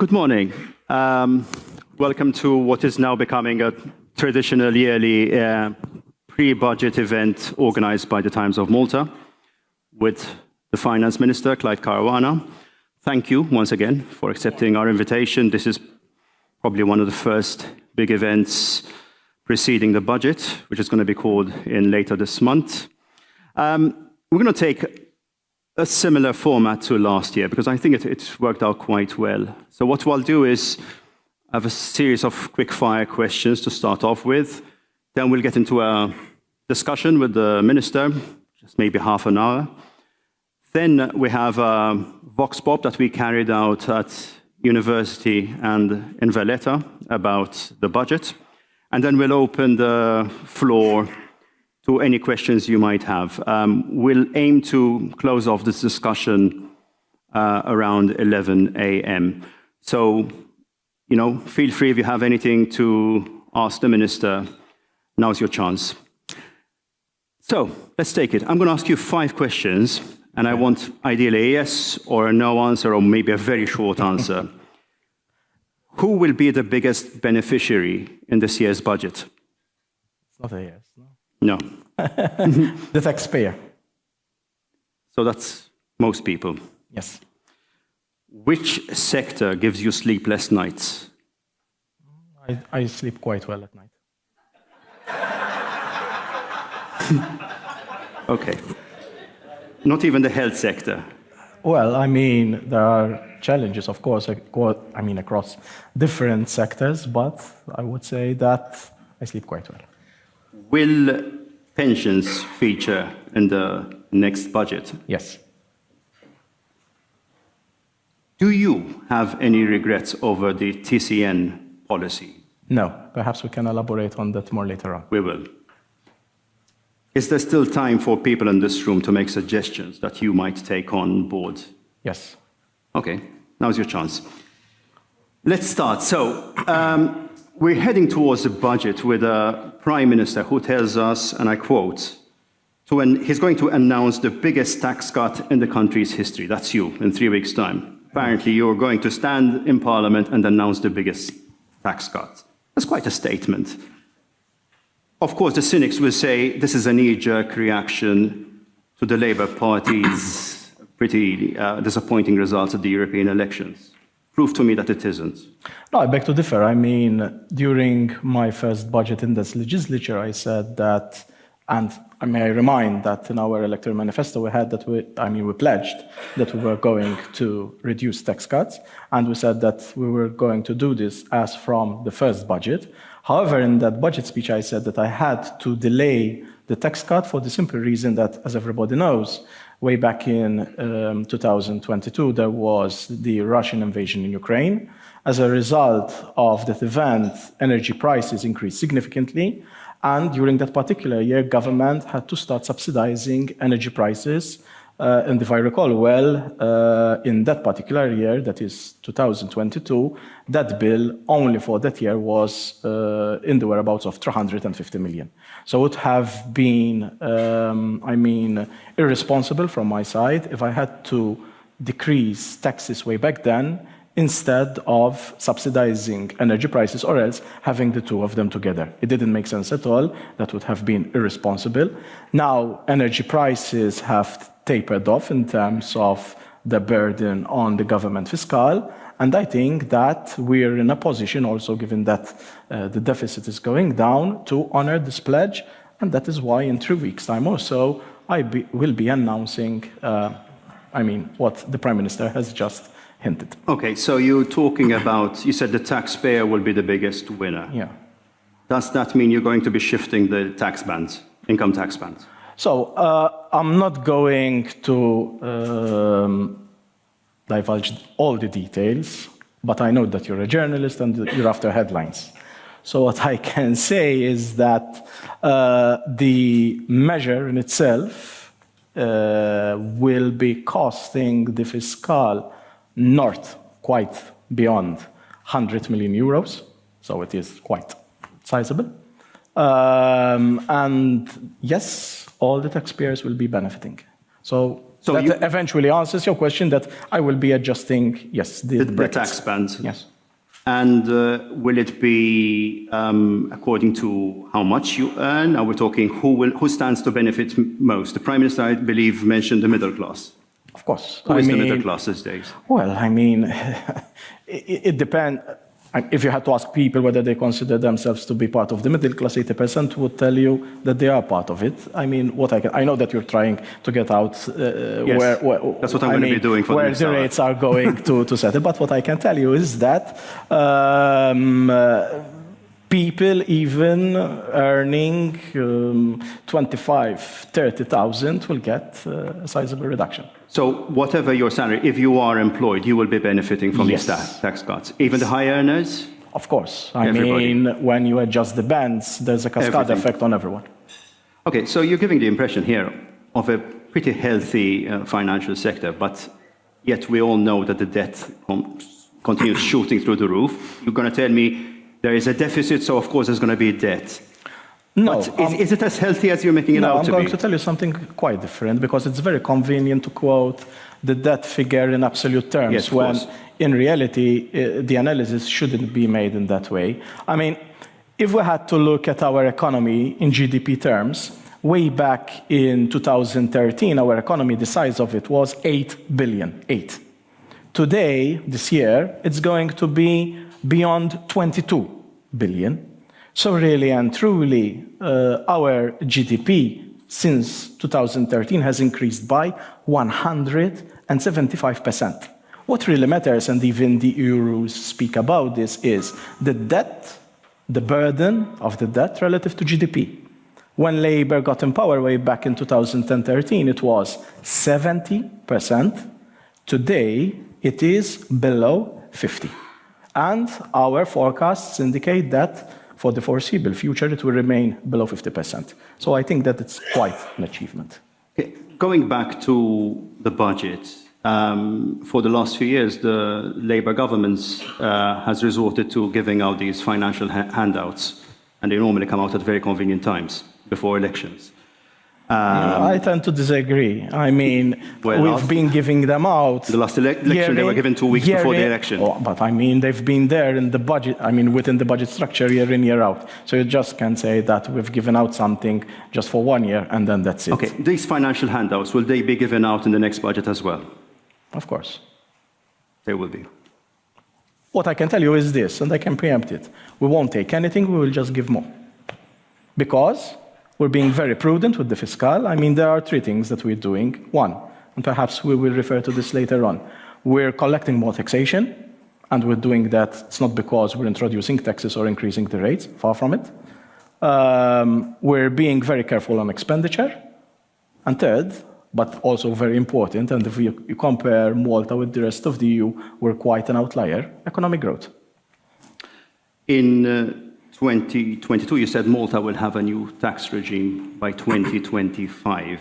Good morning. Welcome to what is now becoming a traditional yearly pre-budget event organized by the Times of Malta with the Finance Minister, Clyde Caruana. Thank you once again for accepting our invitation. This is probably one of the first big events preceding the budget, which is going to be called in later this month. We're going to take a similar format to last year because I think it's worked out quite well. So what we'll do is have a series of quick-fire questions to start off with. Then we'll get into a discussion with the Minister, just maybe half an hour. Then we have a vox pop that we carried out at university and in Valletta about the budget. And then we'll open the floor to any questions you might have. We'll aim to close off this discussion around 11 a.m. So, feel free if you have anything to ask the Minister. Now's your chance. So, let's take it. I'm going to ask you 5 questions, and I want ideally a yes or a no answer, or maybe a very short answer. Who will be the biggest beneficiary in this year's budget? It's not a yes, no. No. The taxpayer. So that's most people. Yes. Which sector gives you sleepless nights? I sleep quite well at night. Okay. Not even the health sector? Well, there are challenges, of course, across different sectors, but I would say that I sleep quite well. Will pensions feature in the next budget? Yes. Do you have any regrets over the TCN policy? No. Perhaps we can elaborate on that more later on. We will. Is there still time for people in this room to make suggestions that you might take on board? Yes. Okay, now's your chance. Let's start. So, we're heading towards the budget with a Prime Minister who tells us, and I quote, he's going to announce the biggest tax cut in the country's history. That's you, in 3 weeks' time. Apparently, you're going to stand in Parliament and announce the biggest tax cut. That's quite a statement. Of course, the cynics will say this is a knee-jerk reaction to the Labour Party's pretty disappointing results at the European elections. Prove to me that it isn't. No, I beg to differ. During my first budget in this legislature, I said that, and may I remind that in our electoral manifesto we had that we pledged that we were going to reduce tax cuts, and we said that we were going to do this as from the first budget. However, in that budget speech, I said that I had to delay the tax cut for the simple reason that, as everybody knows, way back in 2022, there was the Russian invasion in Ukraine. As a result of that event, energy prices increased significantly. And during that particular year, government had to start subsidizing energy prices. And if I recall well, in that particular year, that is 2022, that bill only for that year was in the whereabouts of 350 million. So it would have been, irresponsible from my side if I had to decrease taxes way back then instead of subsidizing energy prices or else having the two of them together. It didn't make sense at all. That would have been irresponsible. Now, energy prices have tapered off in terms of the burden on the government fiscal, and I think that we're in a position also, given that the deficit is going down, to honor this pledge, and that is why in 3 weeks' time or so, will be announcing what the Prime Minister has just hinted. Okay, so you're talking about, you said the taxpayer will be the biggest winner. Yeah. Does that mean you're going to be shifting the tax bands, income tax bands? So I'm not going to divulge all the details, but I know that you're a journalist and you're after headlines. So what I can say is that the measure in itself will be costing the fiscal north quite beyond 100 million euros. So it is quite sizable. And yes, all the taxpayers will be benefiting. So So that eventually answers your question that I will be adjusting, yes, the tax bands. Yes. And will it be according to how much you earn? Are we talking who stands to benefit most? The Prime Minister, I believe, mentioned the middle class. Of course. Who is the middle class these days? Well, I mean, it depends. If you had to ask people whether they consider themselves to be part of the middle class, 80% would tell you that they are part of it. I mean, I know that you're trying to get out yes, that's what I'm going to be doing for the next hour. Where the rates are going to settle. But what I can tell you is that people even earning 25,000, 30,000 will get a sizable reduction. So whatever your salary, if you are employed, you will be benefiting from yes. these tax cuts. Even the high earners? Of course. I mean, when you adjust the bands, there's a cascade effect on everyone. Okay, so you're giving the impression here of a pretty healthy financial sector, but yet we all know that the debt continues shooting through the roof. You're going to tell me there is a deficit, so of course there's going to be debt. No. Is it as healthy as you're making it out to be? I'm going to tell you something quite different, because it's very convenient to quote the debt figure in absolute terms, yes, when in reality the analysis shouldn't be made in that way. I mean, if we had to look at our economy in GDP terms, way back in 2013, our economy, the size of it was 8 billion. 8. Today, this year, it's going to be beyond 22 billion. So really and truly, our GDP since 2013 has increased by 175%. What really matters, and even the Euros speak about this, is the debt, the burden of the debt relative to GDP. When Labour got in power way back in 2013, it was 70%. Today, it is below 50%. And our forecasts indicate that for the foreseeable future, it will remain below 50%. So I think that it's quite an achievement. Okay. Going back to the budget, for the last few years, the Labour government has resorted to giving out these financial handouts, and they normally come out at very convenient times before elections. I tend to disagree. I mean, we've been giving them out. The last election, they were given 2 weeks before the election. Oh, but I mean, they've been there in the budget, I mean, within the budget structure year in, year out. So you just can't say that we've given out something just for 1 year and then that's it. Okay, these financial handouts, will they be given out in the next budget as well? Of course. They will be. What I can tell you is this, and I can preempt it. We won't take anything, we will just give more. Because we're being very prudent with the fiscal. I mean, there are 3 things that we're doing. 1, and perhaps we will refer to this later on. We're collecting more taxation, and we're doing that. It's not because we're introducing taxes or increasing the rates, far from it. We're being very careful on expenditure. And 3rd, but also very important, and if you compare Malta with the rest of the EU, we're quite an outlier, economic growth. In 2022, you said Malta will have a new tax regime by 2025.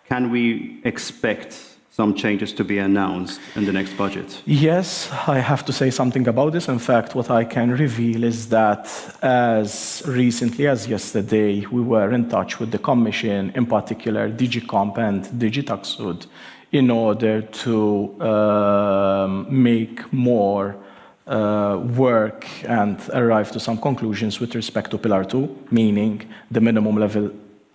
Can we expect some changes to be announced in the next budget? Yes, I have to say something about this. In fact, what I can reveal is that as recently as yesterday, we were in touch with the Commission, in particular DG Comp and DG Taxud, in order to make more work and arrive to some conclusions with respect to Pillar 2, meaning the minimum level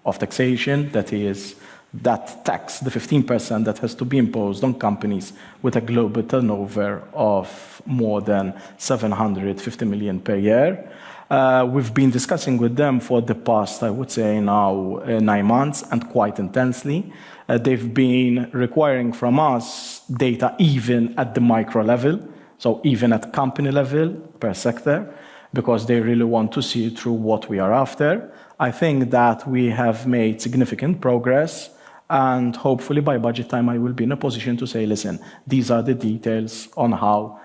of taxation, that is, that tax, the 15% that has to be imposed on companies with a global turnover of more than 750 million per year. We've been discussing with them for the past, I would say now, 9 months, and quite intensely. They've been requiring from us data even at the micro level, so even at company level per sector, because they really want to see through what we are after. I think that we have made significant progress, and hopefully by budget time I will be in a position to say, listen, these are the details on how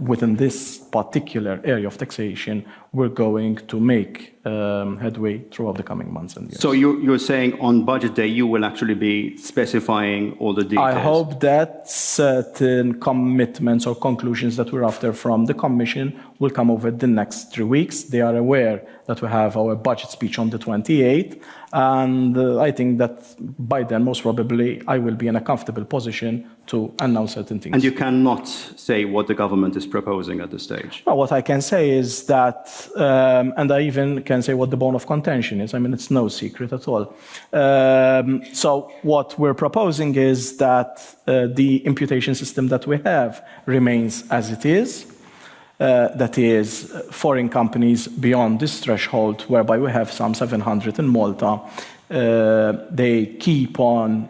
within this particular area of taxation, we're going to make headway throughout the coming months and years. So you're saying on budget day you will actually be specifying all the details? I hope that certain commitments or conclusions that we're after from the Commission will come over the next 3 weeks. They are aware that we have our budget speech on the 28th, and I think that by then, most probably, I will be in a comfortable position to announce certain things. And you cannot say what the government is proposing at this stage? Well, what I can say is that, and I even can say what the bone of contention is. I mean, it's no secret at all. So what we're proposing is that the imputation system that we have remains as it is. That is, foreign companies beyond this threshold, whereby we have some 700 in Malta, they keep on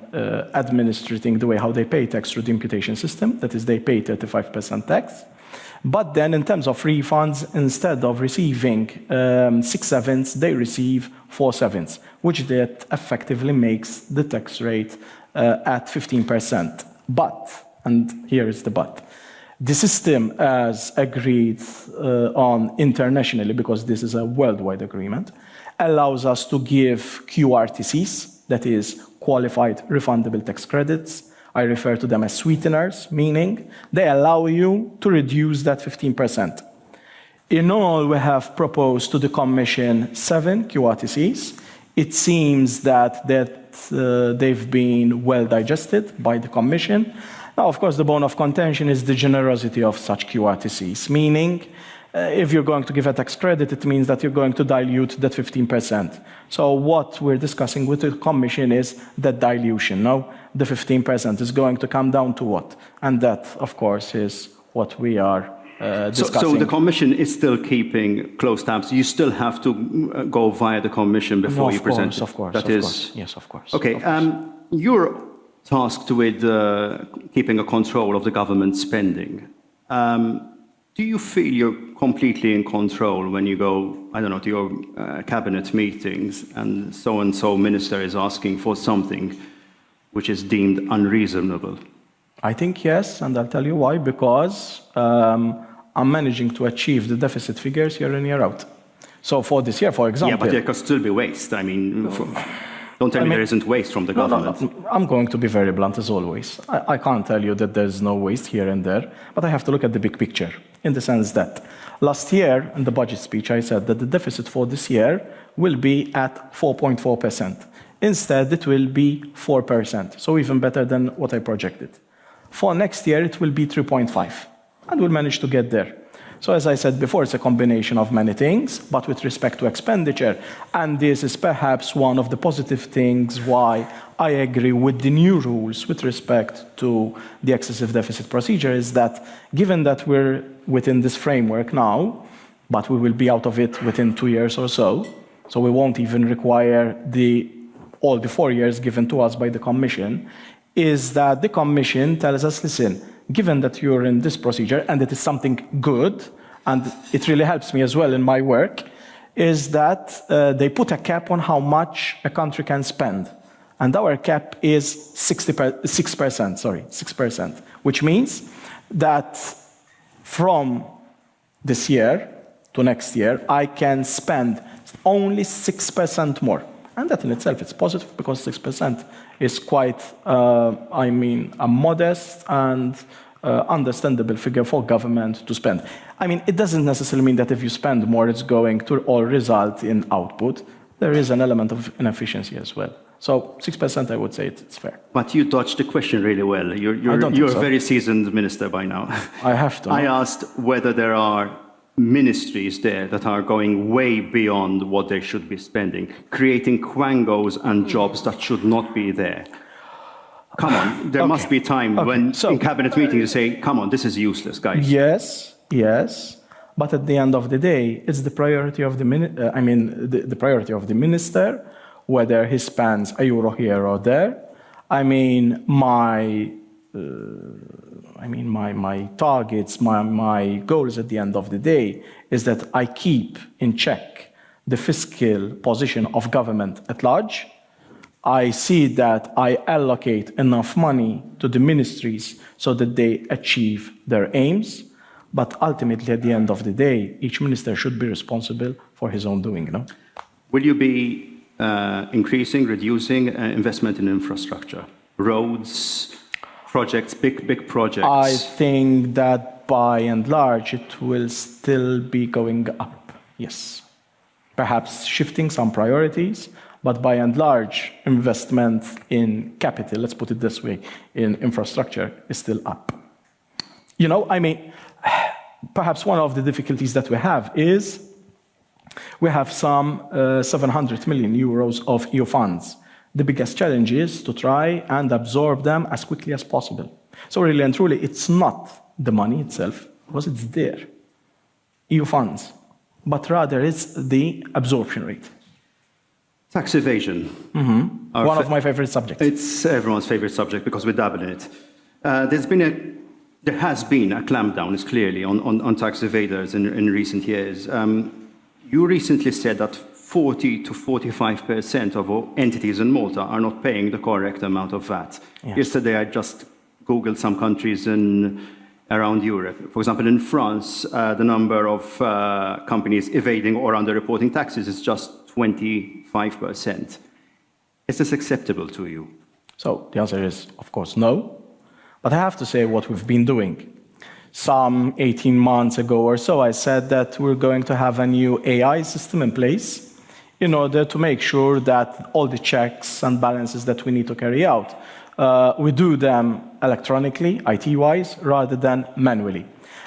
administrating the way how they pay tax through the imputation system. That is, they pay 35% tax. But then in terms of refunds, instead of receiving 6/7, they receive 4/7, which that effectively makes the tax rate at 15%. But, and here is the but, the system as agreed on internationally, because this is a worldwide agreement, allows us to give QRTCs, that is, qualified refundable tax credits. I refer to them as sweeteners, meaning they allow you to reduce that 15%. In all, we have proposed to the Commission 7 QRTCs. It seems that they've been well digested by the Commission. Now, of course, the bone of contention is the generosity of such QRTCs, meaning if you're going to give a tax credit, it means that you're going to dilute that 15%. So what we're discussing with the Commission is that dilution. Now, the 15% is going to come down to what? And that, of course, is what we are discussing. So the Commission is still keeping close tabs. You still have to go via the Commission before you present it. Of course, that of is, course. Yes, of course. Okay, of course. you're tasked with keeping a control of the government spending. Do you feel you're completely in control when you go, I don't know, to your cabinet meetings and so minister is asking for something which is deemed unreasonable? I think yes, and I'll tell you why. Because I'm managing to achieve the deficit figures year in, year out. So for this year, for example... Yeah, but there could still be waste. I mean... Don't tell me there isn't waste from the government. No, I'm going to be very blunt as always. I can't tell you that there's no waste here and there, but I have to look at the big picture, in the sense that last year, in the budget speech, I said that the deficit for this year will be at 4.4%. Instead, it will be 4%, so even better than what I projected. For next year, it will be 3.5%, and we'll manage to get there. So as I said before, it's a combination of many things, but with respect to expenditure, and this is perhaps one of the positive things why I agree with the new rules with respect to the excessive deficit procedure, is that given that we're within this framework now, but we will be out of it within 2 years or so we won't even require all the 4 years given to us by the Commission, is that the Commission tells us, listen, given that you're in this procedure, and it is something good, and it really helps me as well in my work, is that they put a cap on how much a country can spend. And our cap is 6%, which means that from this year to next year, I can spend only 6% more. And that in itself is positive, because 6% is quite, a modest and understandable figure for government to spend. I mean, it doesn't necessarily mean that if you spend more, it's going to all result in output. There is an element of inefficiency as well. So 6%, I would say it's fair. But you dodged the question really well. You're a very seasoned minister by now. I have to. I asked whether there are ministries there that are going way beyond what they should be spending, creating quangos and jobs that should not be there. Come on, there must be time when in cabinet meetings you say, come on, this is useless, guys. Yes. But at the end of the day, it's the priority of the priority of the minister, whether he spends €1 here or there. My targets, my goals at the end of the day is that I keep in check the fiscal position of government at large. I see that I allocate enough money to the ministries so that they achieve their aims. But ultimately, at the end of the day, each minister should be responsible for his own doing, no? Will you be increasing, reducing investment in infrastructure? Roads, projects, big projects? I think that by and large, it will still be going up, yes. Perhaps shifting some priorities, but by and large, investment in capital, let's put it this way, in infrastructure is still up. You know, I mean, perhaps one of the difficulties that we have is we have some 700 million euros of EU funds. The biggest challenge is to try and absorb them as quickly as possible. So really and truly, it's not the money itself, because it's there, EU funds, but rather it's the absorption rate. Tax evasion. One of my favorite subjects. It's everyone's favorite subject because we dabble in it. There has been a clampdown, is clearly, on tax evaders in recent years. You recently said that 40 to 45% of all entities in Malta are not paying the correct amount of VAT. Yes. Yesterday, I just Googled some countries around Europe. For example, in France, the number of companies evading or underreporting taxes is just 25%. Is this acceptable to you? So the answer is, of course, no. But I have to say what we've been doing. Some 18 months ago or so, I said that we're going to have a new AI system in place in order to make sure that all the checks and balances that we need to carry out, we do them electronically, IT-wise, rather than manually.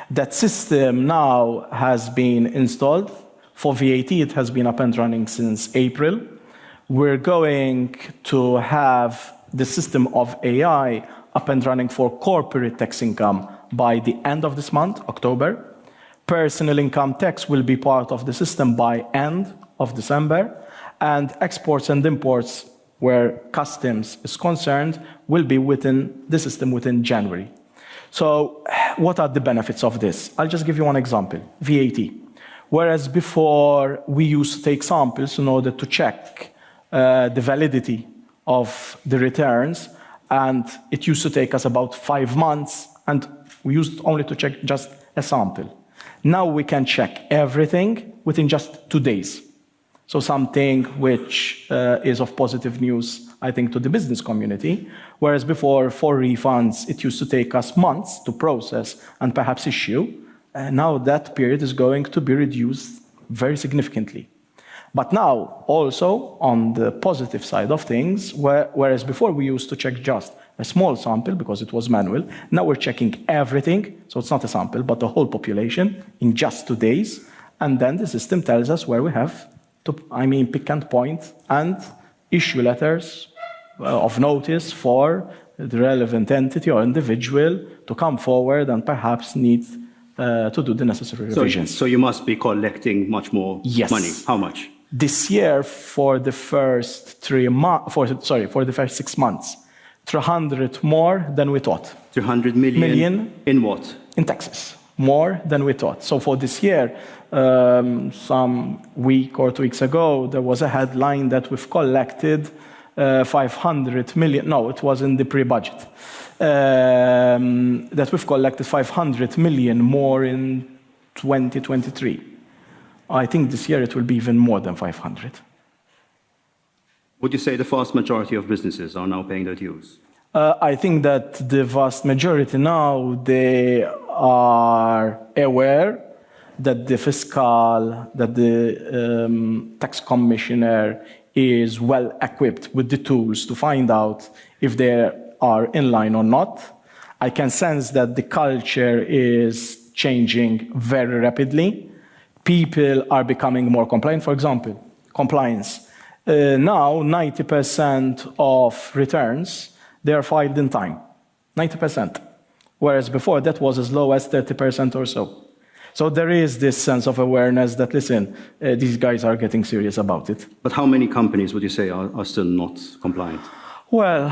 That system now has been installed. For VAT, it has been up and running since April. We're going to have the system of AI up and running for corporate tax income by the end of this month, October. Personal income tax will be part of the system by end of December. And exports and imports, where customs is concerned, will be within the system within January. So what are the benefits of this? I'll just give you one example, VAT. Whereas before we used to take samples in order to check the validity of the returns, and it used to take us about 5 months, and we used only to check just a sample. Now we can check everything within just 2 days. So something which is of positive news, I think, to the business community, whereas before, for refunds, it used to take us months to process and perhaps issue. Now that period is going to be reduced very significantly. But now, also, on the positive side of things, whereas before we used to check just a small sample because it was manual, now we're checking everything, so it's not a sample, but the whole population in just 2 days, and then the system tells us where we have to, pick and point and issue letters of notice for the relevant entity or individual to come forward and perhaps need to do the necessary revisions. So you must be collecting much more money. How much? This year, for the first 6 months, 300 more than we thought. 300 million in what? In taxes, more than we thought. So for this year, some week or 2 weeks ago, there was a headline that we've collected 500 million. No, it was in the pre-budget. That we've collected 500 million more in 2023. I think this year it will be even more than 500. Would you say the vast majority of businesses are now paying their dues? I think that the vast majority now, they are aware that the tax commissioner is well equipped with the tools to find out if they are in line or not. I can sense that the culture is changing very rapidly. People are becoming more compliant. For example, compliance. Now, 90% of returns, they are filed in time. 90%. Whereas before, that was as low as 30% or so. So there is this sense of awareness that, listen, these guys are getting serious about it. But how many companies would you say are still not compliant? Well,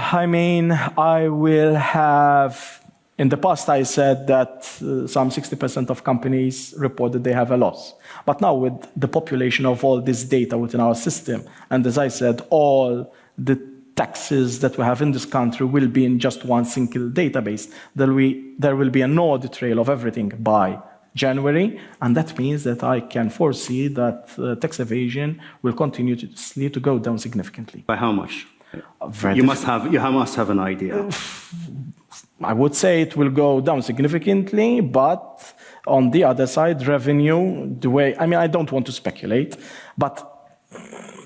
I will have... In the past, I said that some 60% of companies reported they have a loss. But now with the population of all this data within our system, and as I said, all the taxes that we have in this country will be in just one single database, there will be an audit trail of everything by January, and that means that I can foresee that tax evasion will continue to go down significantly. By how much? Very You must have an idea. I would say it will go down significantly, but on the other side, revenue, I don't want to speculate, but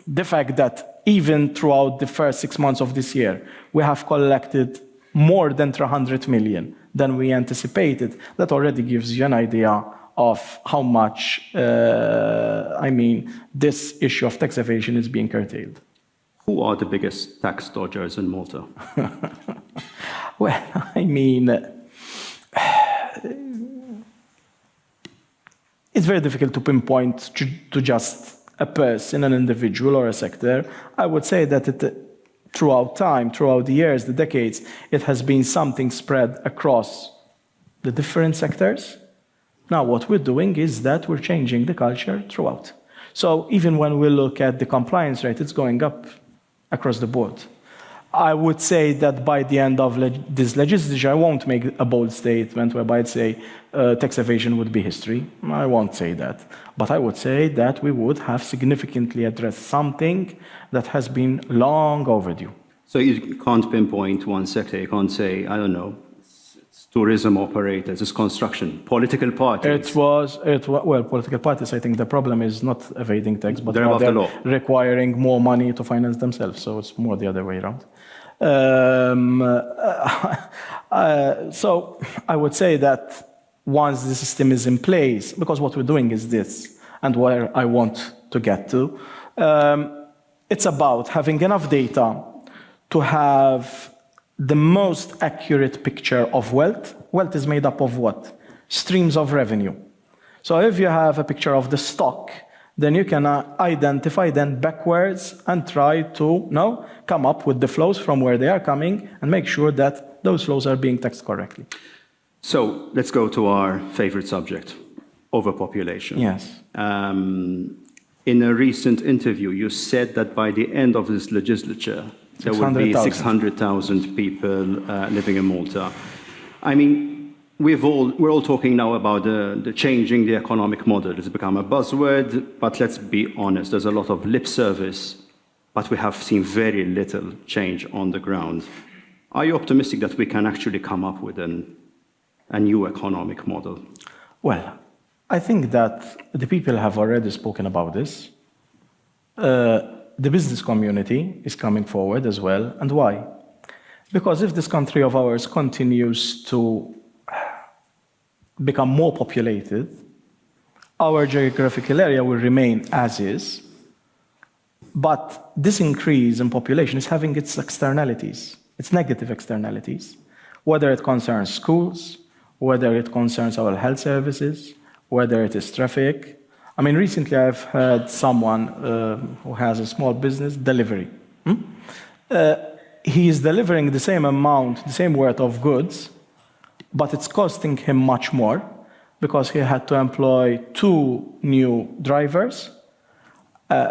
the fact that even throughout the first 6 months of this year, we have collected more than 300 million than we anticipated, that already gives you an idea of how much, this issue of tax evasion is being curtailed. Who are the biggest tax dodgers in Malta? Well, it's very difficult to pinpoint to just a person, an individual, or a sector. I would say that throughout time, throughout the years, the decades, it has been something spread across the different sectors. Now, what we're doing is that we're changing the culture throughout. So even when we look at the compliance rate, it's going up across the board. I would say that by the end of this legislature, I won't make a bold statement whereby I'd say tax evasion would be history. I won't say that. But I would say that we would have significantly addressed something that has been long overdue. So you can't pinpoint one sector. You can't say, I don't know, it's tourism operators, it's construction, political parties. Well, political parties, I think the problem is not evading tax, but they're above the law, requiring more money to finance themselves. So it's more the other way around. So I would say that once the system is in place, because what we're doing is this, and where I want to get to, it's about having enough data to have the most accurate picture of wealth. Wealth is made up of what? Streams of revenue. So if you have a picture of the stock, then you can identify then backwards and try to come up with the flows from where they are coming and make sure that those flows are being taxed correctly. So let's go to our favorite subject, overpopulation. Yes. In a recent interview, you said that by the end of this legislature, there will be 600,000 people living in Malta. I mean, we're all talking now about the changing the economic model. It's become a buzzword, but let's be honest, there's a lot of lip service, but we have seen very little change on the ground. Are you optimistic that we can actually come up with a new economic model? Well, I think that the people have already spoken about this. The business community is coming forward as well. And why? Because if this country of ours continues to become more populated, our geographical area will remain as is. But this increase in population is having its externalities, its negative externalities, whether it concerns schools, whether it concerns our health services, whether it is traffic. I mean, recently I've heard someone who has a small business, delivery. He is delivering the same amount, the same worth of goods, but it's costing him much more because he had to employ 2 new drivers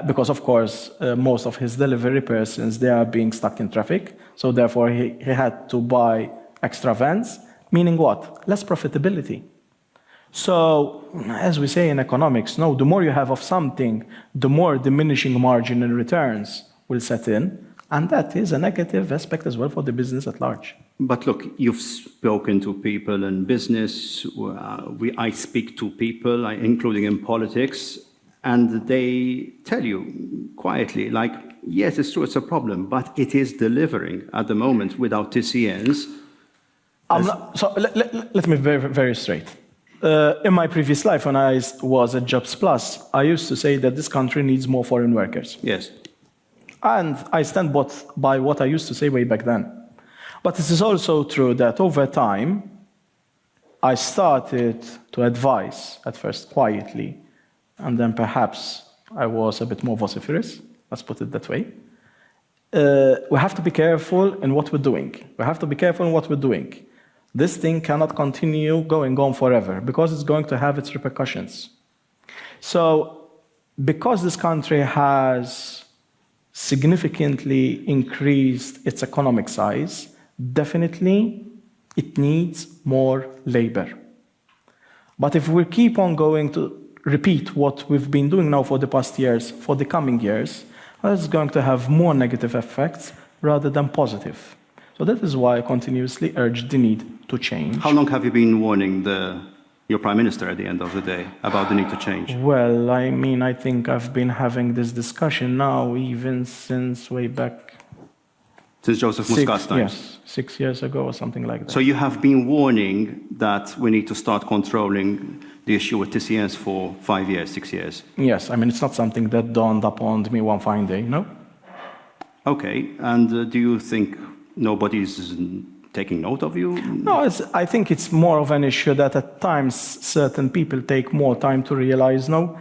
because, of course, most of his delivery persons, they are being stuck in traffic. So therefore, he had to buy extra vans, meaning what? Less profitability. So, as we say in economics, the more you have of something, the more diminishing margin in returns will set in, and that is a negative aspect as well for the business at large. But look, you've spoken to people in business, I speak to people, including in politics, and they tell you quietly, like, yes, it's true, it's a problem, but it is delivering at the moment without TCNs. So let me be very, very straight. In my previous life, when I was at Jobs Plus, I used to say that this country needs more foreign workers. Yes. And I stand by what I used to say way back then. But it is also true that over time, I started to advise, at first quietly, and then perhaps I was a bit more vociferous, let's put it that way. We have to be careful in what we're doing. We have to be careful in what we're doing. This thing cannot continue going on forever because it's going to have its repercussions. So, because this country has significantly increased its economic size, definitely it needs more labor. But if we keep on going to repeat what we've been doing now for the past years, for the coming years, it's going to have more negative effects rather than positive. So that is why I continuously urge the need to change. How long have you been warning your Prime Minister at the end of the day about the need to change? Well, I mean, I think I've been having this discussion now even since way back. Since Joseph Muscat's times? Yes, 6 years ago or something like that. So you have been warning that we need to start controlling the issue with TCNs for 5 years, 6 years? Yes, I mean, it's not something that dawned upon me one fine day, you know? Okay, and do you think nobody's taking note of you? No, I think it's more of an issue that at times certain people take more time to realize the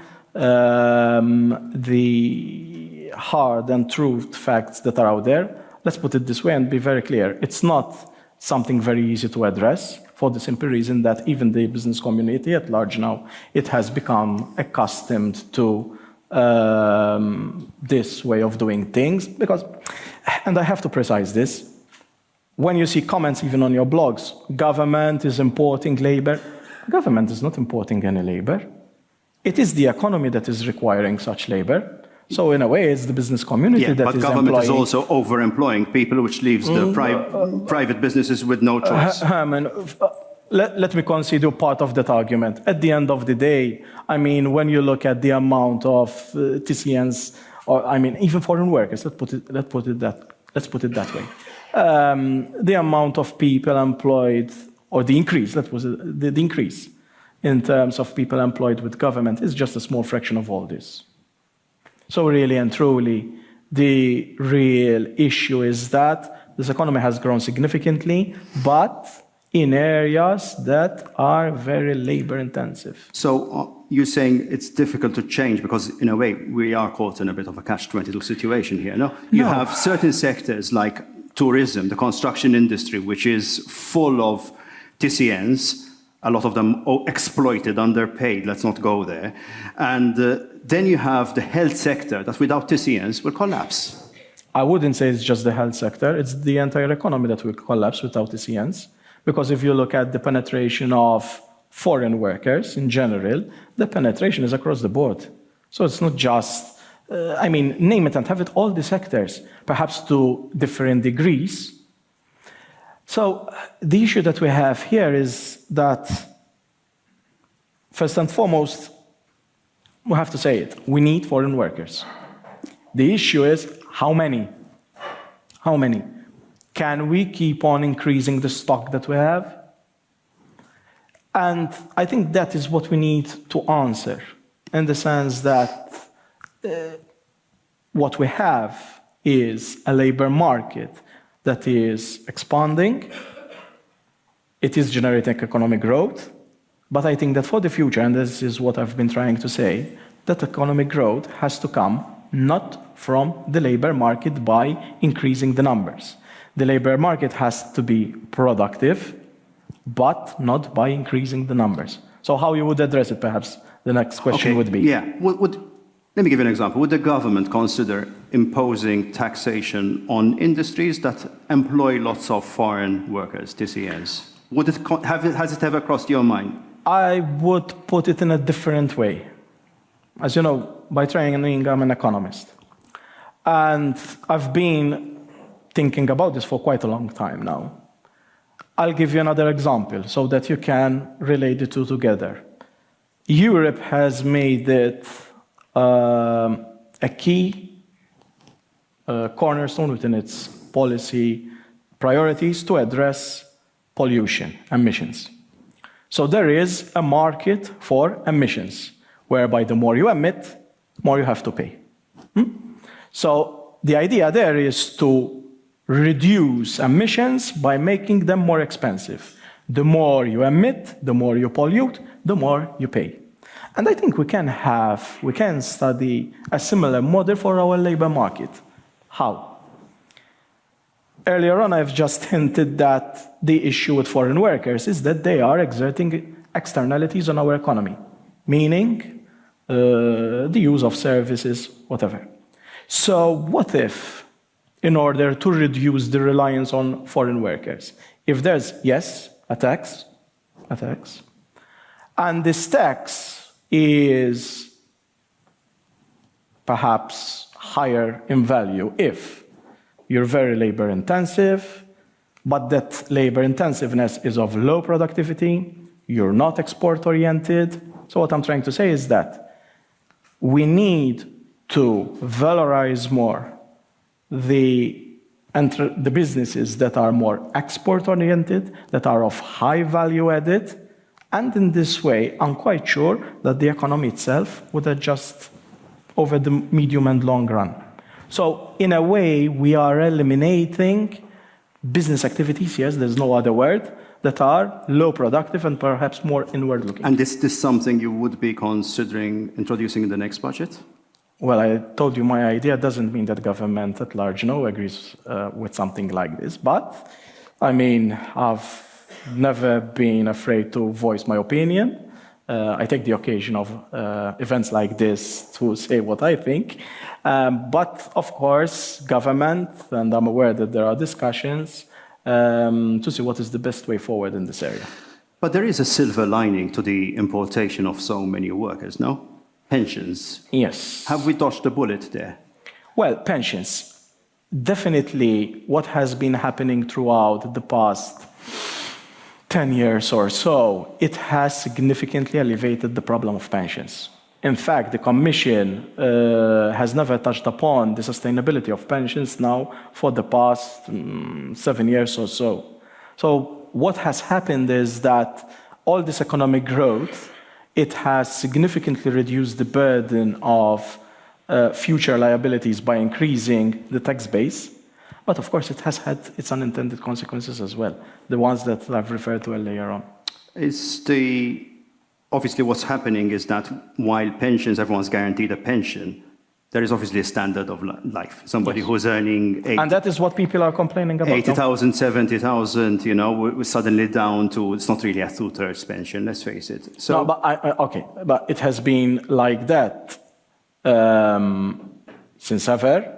hard and true facts that are out there. Let's put it this way and be very clear. It's not something very easy to address for the simple reason that even the business community at large now, it has become accustomed to this way of doing things. Because, and I have to precise this, when you see comments even on your blogs, government is importing labor. Government is not importing any labor. It is the economy that is requiring such labor. So in a way, it's the business community that is employing. But government is also overemploying people, which leaves the private businesses with no choice. Herman, let me consider part of that argument. At the end of the day, I mean, when you look at the amount of TCNs, or I mean, even foreign workers, let's put it that way. The amount of people employed, or the increase, the increase in terms of people employed with government is just a small fraction of all this. So really and truly, the real issue is that this economy has grown significantly, but in areas that are very labor intensive. So you're saying it's difficult to change because in a way we are caught in a bit of a catch-22 situation here, no? You have certain sectors like tourism, the construction industry, which is full of TCNs, a lot of them exploited, underpaid, let's not go there. And then you have the health sector that without TCNs will collapse. I wouldn't say it's just the health sector, it's the entire economy that will collapse without TCNs. Because if you look at the penetration of foreign workers in general, the penetration is across the board. So it's not just, I mean, name it and have it, all the sectors, perhaps to different degrees. So the issue that we have here is that, first and foremost, we have to say it, we need foreign workers. The issue is how many? How many? Can we keep on increasing the stock that we have? And I think that is what we need to answer, in the sense that what we have is a labor market that is expanding, it is generating economic growth, but I think that for the future, and this is what I've been trying to say, that economic growth has to come not from the labor market by increasing the numbers. The labor market has to be productive, but not by increasing the numbers. So how you would address it, perhaps, the next question would be. Yeah, let me give you an example. Would the government consider imposing taxation on industries that employ lots of foreign workers, TCNs? Has it ever crossed your mind? I would put it in a different way. As you know, by training, I'm an economist. And I've been thinking about this for quite a long time now. I'll give you another example so that you can relate the two together. Europe has made it a key cornerstone within its policy priorities to address pollution, emissions. So there is a market for emissions, whereby the more you emit, more you have to pay. So the idea there is to reduce emissions by making them more expensive. The more you emit, the more you pollute, the more you pay. And I think we can study a similar model for our labor market. How? Earlier on, I've just hinted that the issue with foreign workers is that they are exerting externalities on our economy, meaning the use of services, whatever. So what if, in order to reduce the reliance on foreign workers, if there's, yes, a tax, And this tax is perhaps higher in value if you're very labor intensive, but that labor intensiveness is of low productivity, you're not export oriented. So what I'm trying to say is that we need to valorize more the businesses that are more export oriented, that are of high value added, and in this way, I'm quite sure that the economy itself would adjust over the medium and long run. So in a way, we are eliminating business activities, yes, there's no other word, that are low productive and perhaps more inward looking. And is this something you would be considering introducing in the next budget? Well, I told you my idea doesn't mean that government at large agrees with something like this. But, I mean, I've never been afraid to voice my opinion. I take the occasion of events like this to say what I think. But, of course, government, and I'm aware that there are discussions, to see what is the best way forward in this area. But there is a silver lining to the importation of so many workers, no? Pensions. Yes. Have we dodged the bullet there? Well, pensions. Definitely what has been happening throughout the past 10 years or so, it has significantly alleviated the problem of pensions. In fact, the Commission has never touched upon the sustainability of pensions now for the past 7 years or so. So what has happened is that all this economic growth, it has significantly reduced the burden of future liabilities by increasing the tax base. But of course, it has had its unintended consequences as well, the ones that I've referred to earlier on. Obviously, what's happening is that while pensions, everyone's guaranteed a pension, there is obviously a standard of life. Somebody who's earning and that is what people are complaining about. 80,000, 70,000, we're suddenly down to, it's not really a two-thirds pension, let's face it. So, no, but but it has been like that since ever.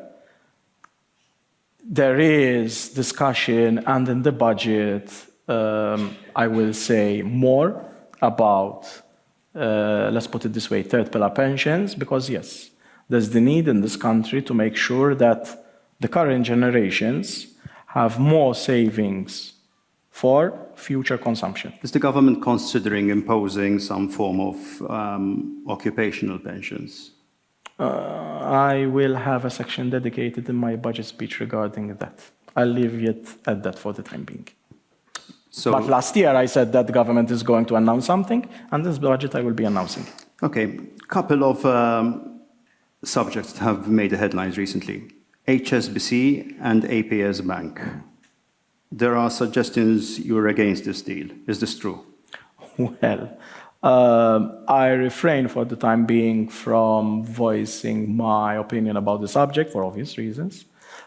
There is discussion, and in the budget, I will say more about, let's put it this way, third pillar pensions, because yes, there's the need in this country to make sure that the current generations have more savings for future consumption. Is the government considering imposing some form of occupational pensions? I will have a section dedicated in my budget speech regarding that. I'll leave it at that for the time being. So, but last year I said that the government is going to announce something, and this budget I will be announcing. Okay, a couple of subjects have made the headlines recently. HSBC and APS Bank. There are suggestions you're against this deal. Is this true? Well, I refrain for the time being from voicing my opinion about the subject for obvious reasons.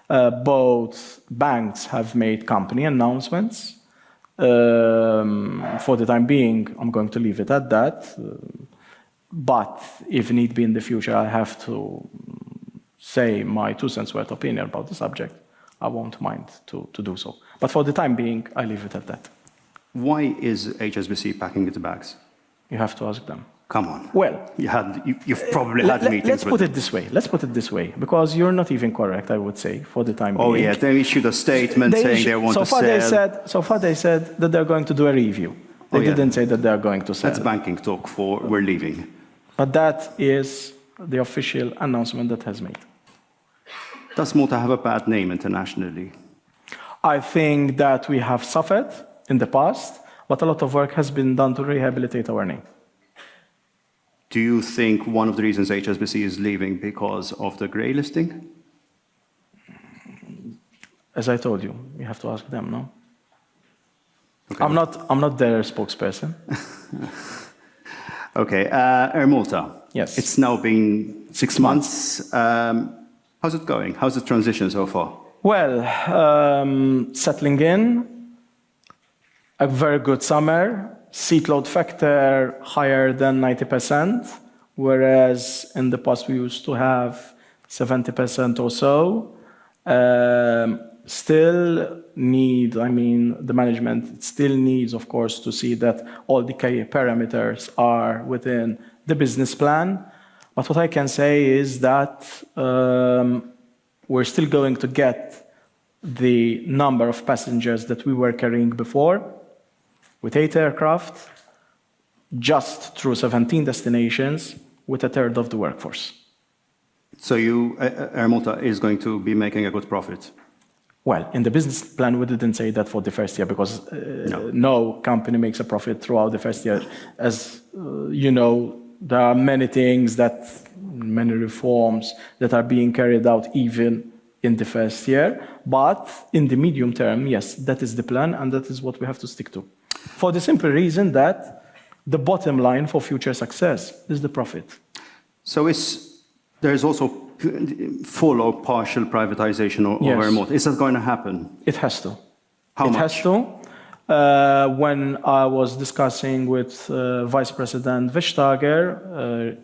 Both banks have made company announcements. For the time being, I'm going to leave it at that. But if need be in the future, I have to say my 2 cents worth opinion about the subject, I won't mind to do so. But for the time being, I leave it at that. Why is HSBC packing its bags? You have to ask them. Come on. Well, you've probably had meetings let's with put it this way. Let's put it this way, because you're not even correct, I would say, for the time being. Oh yeah, they issued a statement saying they want to sell. So far they said that they're going to do a review. They didn't say that they're going to sell. That's banking talk for we're leaving. But that is the official announcement that has made. Does Malta have a bad name internationally? I think that we have suffered in the past, but a lot of work has been done to rehabilitate our name. Do you think one of the reasons HSBC is leaving because of the grey listing? As I told you, you have to ask them, no? Okay. I'm not their spokesperson. Okay, Air Malta. Yes. It's now been 6 months. How's it going? How's the transition so far? Well, settling in, a very good summer, seat load factor higher than 90%, whereas in the past we used to have 70% or so. still need, the management still needs, of course, to see that all the key parameters are within the business plan. But what I can say is that we're still going to get the number of passengers that we were carrying before with 8 aircraft, just through 17 destinations with a third of the workforce. So Air Malta is going to be making a good profit? Well, in the business plan, we didn't say that for the first year because no company makes a profit throughout the first year. As you know, there are many things many reforms that are being carried out even in the first year. But in the medium term, yes, that is the plan and that is what we have to stick to. For the simple reason that the bottom line for future success is the profit. So there's also full or partial privatization of Air Malta. Is that going to happen? It has to. How much? It has to. When I was discussing with Vice President Vestager,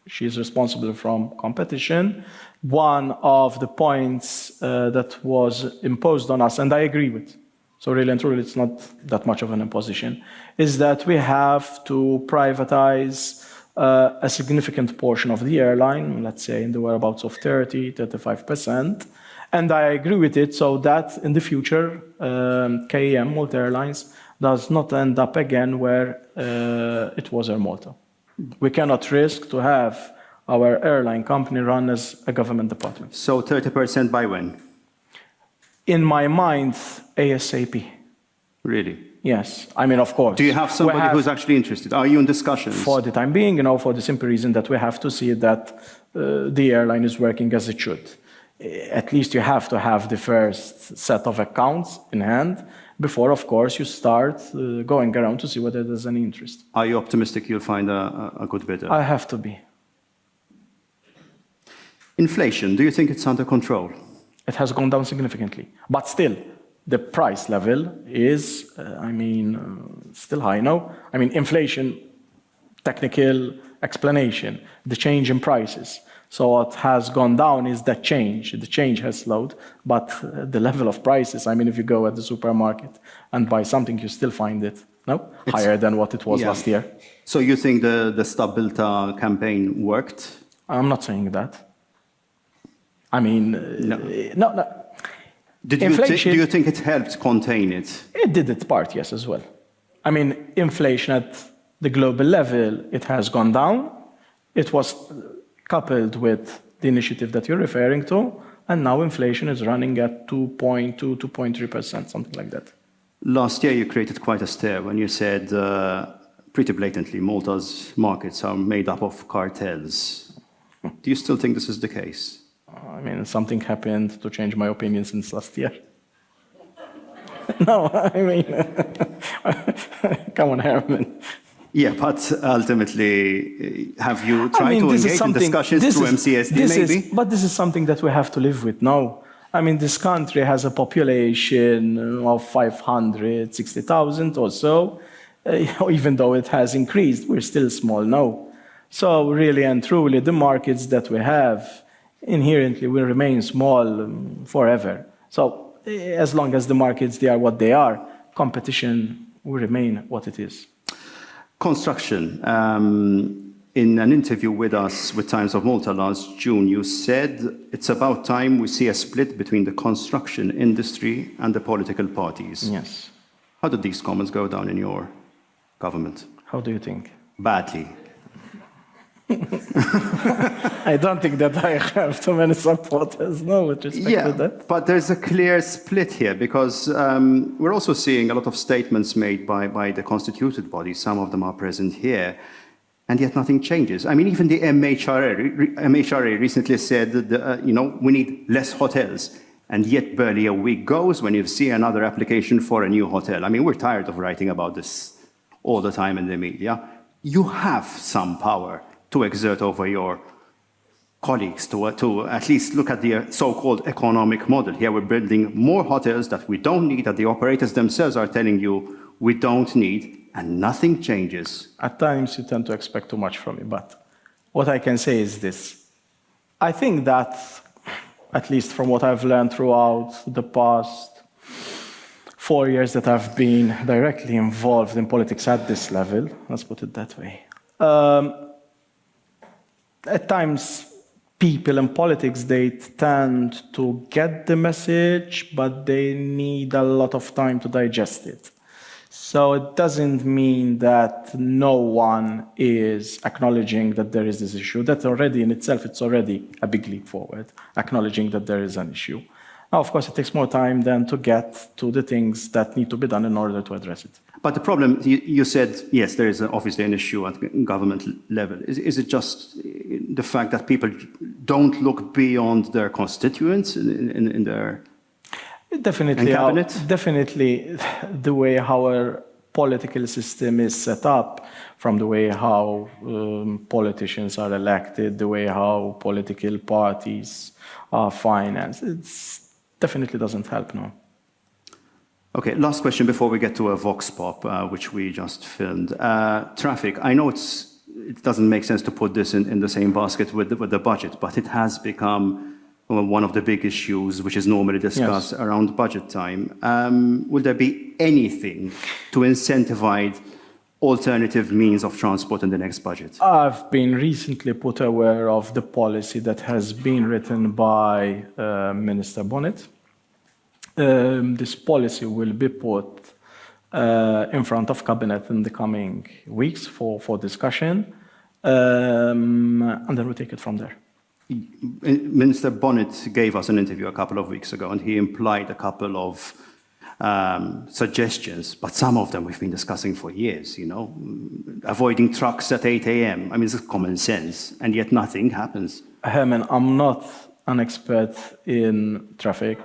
she's responsible from competition, one of the points that was imposed on us, and I agree with, so really and truly it's not that much of an imposition, is that we have to privatize a significant portion of the airline, let's say in the whereabouts of 30-35%. And I agree with it so that in the future, KEM, Malta Airlines, does not end up again where it was Air Malta. We cannot risk to have our airline company run as a government department. So 30% by when? In my mind, ASAP. Really? Yes. Of course. Do you have somebody who's actually interested? Are you in discussions? For the time being, for the simple reason that we have to see that the airline is working as it should. At least you have to have the first set of accounts in hand before, of course, you start going around to see whether there's any interest. Are you optimistic you'll find a good bidder? I have to be. Inflation, do you think it's under control? It has gone down significantly, but still, the price level is, still high. No, inflation, technical explanation, the change in prices. So what has gone down is the change. The change has slowed, but the level of prices, if you go at the supermarket and buy something, you still find it higher than what it was last year. So you think the Stabilità campaign worked? I'm not saying that. No. Do you think it helped contain it? It did its part, yes, as well. Inflation at the global level, it has gone down. It was coupled with the initiative that you're referring to, and now inflation is running at 2.2, 2.3%, something like that. Last year, you created quite a stir when you said pretty blatantly Malta's markets are made up of cartels. Do you still think this is the case? Something happened to change my opinion since last year. No, come on, Herman. Yeah, but ultimately, have you tried to engage in discussions through MCSD, maybe? But this is something that we have to live with now. This country has a population of 560,000 or so. Even though it has increased, we're still small now. So really and truly, the markets that we have inherently will remain small forever. So as long as the markets, they are what they are, competition will remain what it is. Construction. In an interview with us with Times of Malta last June, you said it's about time we see a split between the construction industry and the political parties. Yes. How did these comments go down in your government? How do you think? Badly. I don't think that I have too many supporters, no, with respect to that. But there's a clear split here because we're also seeing a lot of statements made by the constituted bodies. Some of them are present here, and yet nothing changes. Even the MHRA recently said that, we need less hotels, and yet barely a week goes when you see another application for a new hotel. We're tired of writing about this all the time in the media. You have some power to exert over your colleagues, to at least look at the so-called economic model. Here we're building more hotels that we don't need, that the operators themselves are telling you we don't need, and nothing changes. At times you tend to expect too much from me, but what I can say is this. I think that at least from what I've learned throughout the past 4 years that I've been directly involved in politics at this level, let's put it that way. At times, people in politics, they tend to get the message, but they need a lot of time to digest it. So it doesn't mean that no one is acknowledging that there is this issue. That already in itself, it's already a big leap forward, acknowledging that there is an issue. Now, of course, it takes more time than to get to the things that need to be done in order to address it. But the problem, you said, yes, there is obviously an issue at government level. Is it just the fact that people don't look beyond their constituents in their cabinet? Definitely, the way our political system is set up, from the way how politicians are elected, the way how political parties are financed, it definitely doesn't help, no. Okay, last question before we get to a vox pop, which we just filmed. Traffic, I know it doesn't make sense to put this in the same basket with the budget, but it has become one of the big issues which is normally discussed around budget time. Will there be anything to incentivize alternative means of transport in the next budget? I've been recently put aware of the policy that has been written by Minister Bonnet. This policy will be put in front of Cabinet in the coming weeks for discussion, and then we'll take it from there. Minister Bonnet gave us an interview a couple of weeks ago, and he implied a couple of suggestions, but some of them we've been discussing for years, avoiding trucks at 8 a.m. I mean, this is common sense, and yet nothing happens. Herman, I'm not an expert in traffic.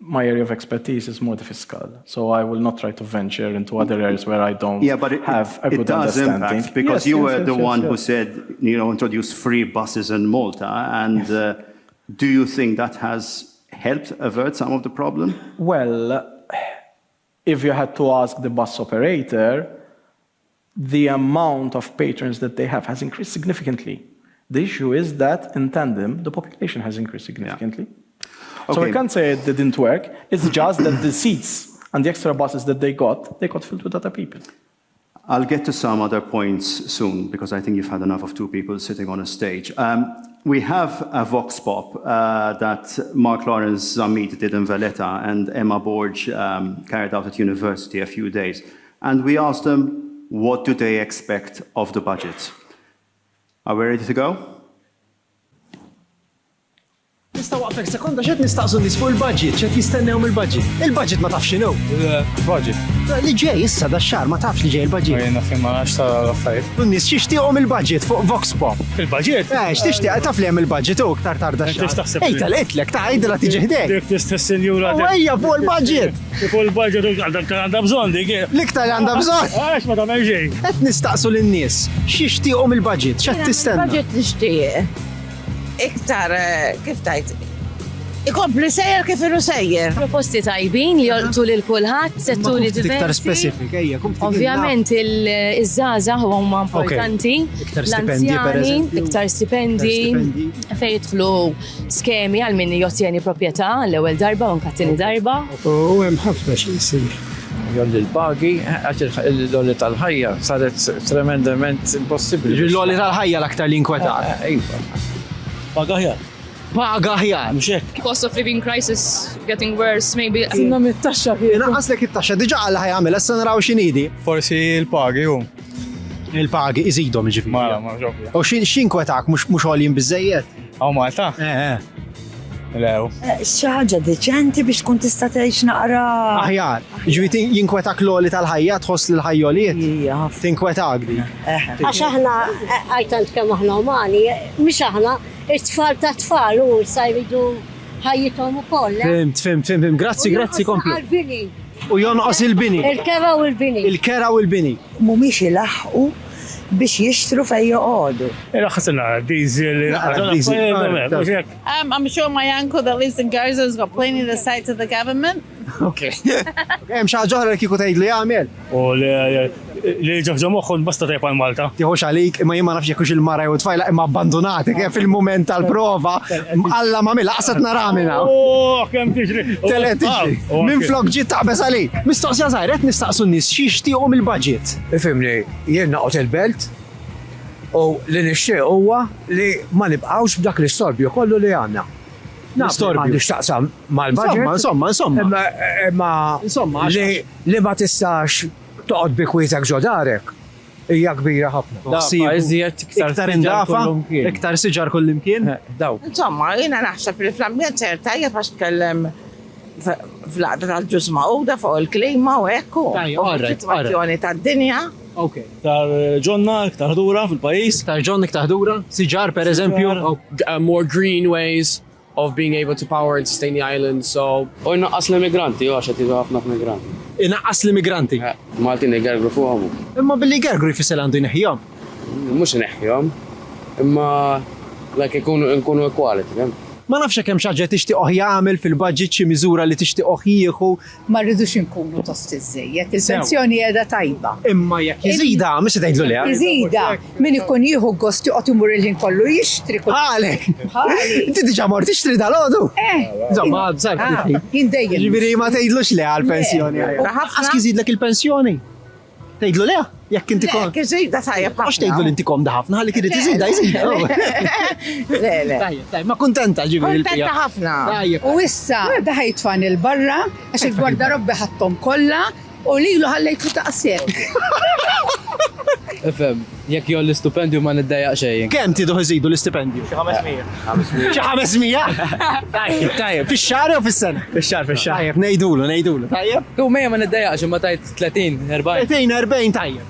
My area of expertise is more the fiscal, so I will not try to venture into other areas where I don't have a good understanding. Impact because you were the one who said, introduce free buses in Malta, and do you think that has helped avert some of the problem? Well, if you had to ask the bus operator, the amount of patrons that they have has increased significantly. The issue is that, in tandem, the population has increased significantly. Yeah. So I can't say it didn't work. It's just that the seats and the extra buses that they got filled with other people. I'll get to some other points soon, because I think you've had enough of two people sitting on a stage. We have a vox pop that Mark Lawrence Zamit did in Valletta and Emma Borge carried out at university a few days. And we asked them, what do they expect of the budget? Are we ready to go? Nista' waqfek sekonda x'qed nistaqsu nies fuq il-budget, x'qed jistennew mill-budget. Il-budget ma tafx x'inhu. Budget. Li ġej issa dax-xahar ma tafx li ġej il-budget. Ejna fejn ma nafx tal-affarijiet. N-nies x'ixtiequ mill-budget fuq Vox Pop. Il-budget? X'tixtieq taf li hemm il-budget hu iktar tard dax-xahar. Ej tal-qitlek ta' għidla tiġi ħdejk. Dik tistess sinjura. Ejja fuq il-budget. Fuq il-budget għandha bżonn dik. L-iktar li għandha bżonn. Għax ma tagħmel xejn. Qed nistaqsu lin-nies x'ixtiequ mill-budget, x'qed tistenna. Il-budget nixtieq. Iktar kif tajt. Ikompli sejjer kif ilu sejjer. Proposti tajbin li jolqtu lil kulħadd, setturi diversi. Iktar specific, ejja. Ovvjament il-żgħażagħ huma importanti. L-anzjani, iktar stipendi, fejn jidħlu skemi għal min jottieni proprjetà l-ewwel darba u nkattini darba. U hemm ħafna xi jsir. Jolli l-pagi, għax il-lolli tal-ħajja saret tremendament impossibbli. Il-lolli tal-ħajja l-aktar li inkwetat. Paga ħjar. Paga ħjar. Cost of living crisis getting worse, maybe. Sinna mit-taxxa kienu. Naqaslek it-taxxa diġà għal ħajamel, issa naraw x'inidi. Forsi l-pagi hu. Il-pagi iżidhom ġifieri. Ma ġobja. U x'inkwetak mhux għolin biżejjed? Hawn Malta? Lew. Xi ħaġa deċenti biex tkun tista' tgħix naqra. Aħjar. Ġifieri tinkwetak l-għoli tal-ħajja tħoss lil ħajjoliet? Tinkwetak di. Għax aħna għajtant kemm aħna umani, mhix aħna it-tfal ta' tfal u sa jridu ħajjithom ukoll. Fimt. Grazzi kompli. U jonqos il-bini. Il-kera u l-bini. Il-kera u l-bini. Mhumiex ilaħqu biex jixtru fejn joqogħdu. Ħassina diesel. I'm sure my uncle that lives in Gaza has got plenty to say to the government. Okay. Hemm xi ħaġa oħra kieku tgħidli jagħmel. U Li ġoħġo moħħu basta tajpa Malta. Tiħux għalik, imma jimma nafx jekkux il-mara u tfajla imma abbandonati kif fil-moment tal-prova. Alla ma mela, qasat naramina. Kem tiġri. Teletiġi. Min flok ġi taqbes għalik. Mistoqsija zaħret nistaqsu n-nis xiex mill-budget. Ifimni, jien naqot il-belt u li nixxieq huwa li ma nibqgħux b'dak l-istorbju kollu li għandna. L-istorbju nixtaqsam mal-budget. Insomma. Imma li ma tistax toqgħod bi kwietek ġodarek hija kbira ħafna. Iktar indafa, iktar siġar kullimkien. Insomma, jiena naħseb li fl-ambjent ser tajjeb għax tkellem fl-għaqda tal-ġuż maqda fuq il-klima u hekk u situazzjoni tad-dinja. Tar ġonna, iktar ħdura fil-pajis. Iktar ġonna, iktar ħdura. Siġar, per eżempju. More green ways of being able to power and sustain the island, so... U innaqqas l-immigranti, u għaxa tidu ħafna f-migranti. Innaqqas l-immigranti? Maltin igergru fuqhom. Imma billi gergru jfissel għandu jneħħihom? Mux neħħihom, imma nkunu equality, Ma nafx kemm xi ħaġa tixtieq jagħmel fil-budget xi miżura li tixtieq jieħu. Ma rridux inkunu tost iżejjed, il-pensjoni qiegħda tajba. Imma jekk iżida, mhux se tgħidlu leha. Iżida, min ikun jieħu gost joqgħod imur il-ħin kollu jixtri. Ħalek! Inti diġà mort tixtri dal-għodu? Insomma, sar jindejjem. Ġifieri ma tgħidlux leha l-pensjoni. Ħafna jżidlek il-pensjoni. Tgħidlu leha? Jekk inti kom. Jekk iżida tajjeb. Għax tgħidlu li inti komda ħafna ħalli kienet iżida. Le. Ma kuntenta ġifieri Kuntenta ħafna. U issa daħajt fan il-barra għax il-gwarda robbi ħadthom kollha u lilu ħallejtu taqsek. Ifhem, jekk joll l-istipendju ma niddejjaq xejn. Kemm tidu iżidu l-istipendju? Xi 500. Xi 500? Tajjeb, fix-xahar jew fis-sena? Fix-xahar. Tajjeb, ngħidulu. Tajjeb? U mejja ma niddejjaqx imma tajt 30, 40. 40 tajjeb.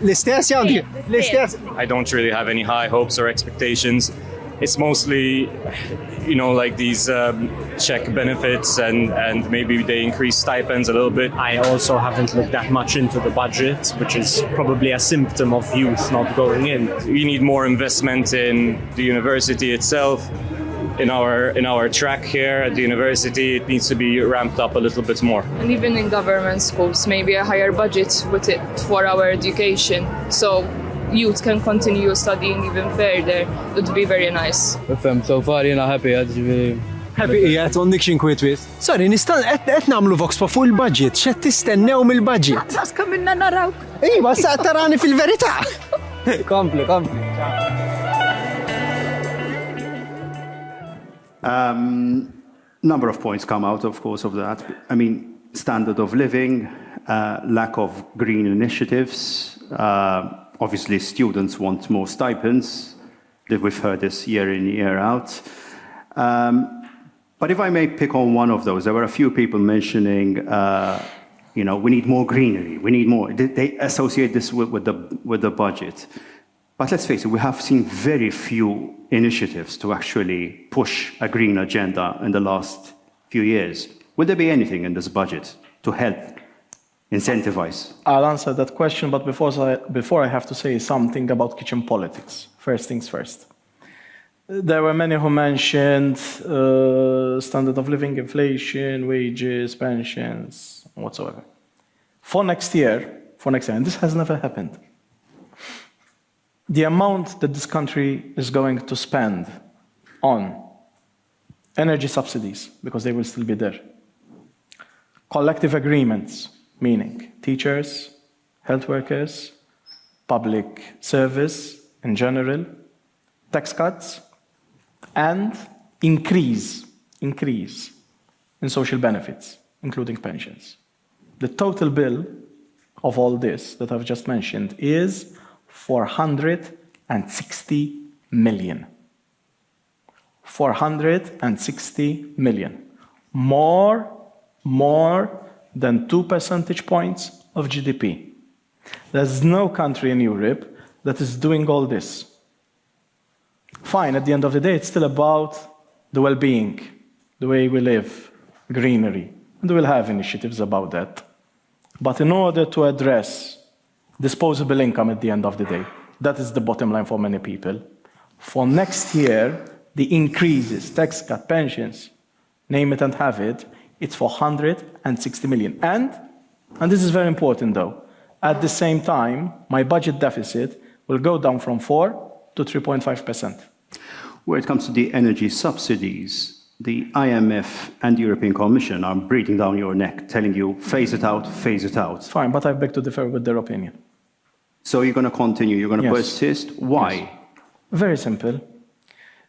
L-istess jgħandi. L-istess. I don't really have any high hopes or expectations. It's mostly, like these check benefits and maybe they increase stipends a little bit. I also haven't looked that much into the budget, which is probably a symptom of youth not going in. We need more investment in the university itself. In our track here at the university, it needs to be ramped up a little bit more. And even in government schools, maybe a higher budget with it for our education. So youth can continue studying even further. It would be very nice. So far, happy. Happy, għondik xinkwiet wis. Sorry, qed nagħmlu vox pa full budget, x'qed tistennew mill-budget? Naska minna naraw. Iva, sa tarani fil-verità. Kompli. Number of points come out, of course, of that. I mean, standard of living, lack of green initiatives. Obviously, students want more stipends. We've heard this year in, year out. But if I may pick on one of those, there were a few people mentioning, we need more greenery. We need more. They associate this with the budget. But let's face it, we have seen very few initiatives to actually push a green agenda in the last few years. Would there be anything in this budget to help incentivize? I'll answer that question, but before I have to say something about kitchen politics. First things first. There were many who mentioned standard of living, inflation, wages, pensions, whatsoever. For next year, and this has never happened, the amount that this country is going to spend on energy subsidies, because they will still be there, collective agreements, meaning teachers, health workers, public service in general, tax cuts, and increase in social benefits, including pensions. The total bill of all this that I've just mentioned is 460 million. 460 million. More than 2 percentage points of GDP. There's no country in Europe that is doing all this. Fine, at the end of the day, it's still about the well-being, the way we live, greenery, and we'll have initiatives about that. But in order to address disposable income at the end of the day, that is the bottom line for many people. For next year, the increases, tax cut, pensions, name it and have it, it's 460 million. And this is very important though, At the same time, my budget deficit will go down from 4 to 3.5%. Where it comes to the energy subsidies, the IMF and the European Commission are breathing down your neck, telling you, phase it out, phase it out. Fine, but I beg to differ with their opinion. So you're going to continue, you're going to Yes. persist. Why? Yes. Very simple.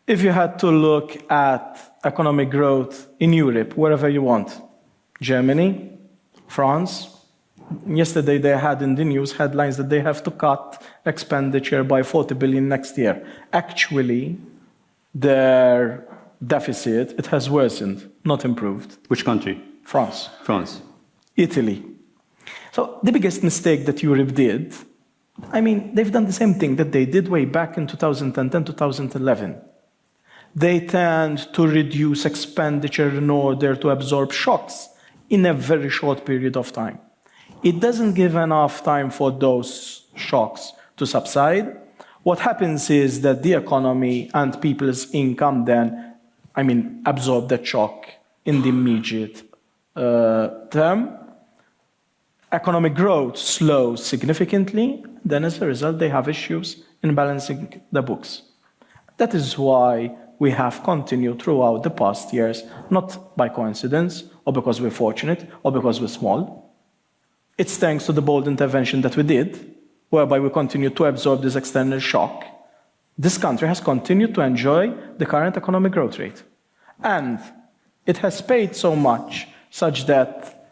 If you had to look at economic growth in Europe, wherever you want, Germany, France, yesterday they had in the news headlines that they have to cut expenditure by 40 billion next year. Actually, their deficit, it has worsened, not improved. Which country? France. France. Italy. So the biggest mistake that Europe did, I mean, they've done the same thing that they did way back in 2010, 2011. They tend to reduce expenditure in order to absorb shocks in a very short period of time. It doesn't give enough time for those shocks to subside. What happens is that the economy and people's income then, absorb that shock in the immediate term. Economic growth slows significantly, then as a result they have issues in balancing the books. That is why we have continued throughout the past years, not by coincidence, or because we're fortunate, or because we're small. It's thanks to the bold intervention that we did, whereby we continue to absorb this external shock. This country has continued to enjoy the current economic growth rate. And it has paid so much, such that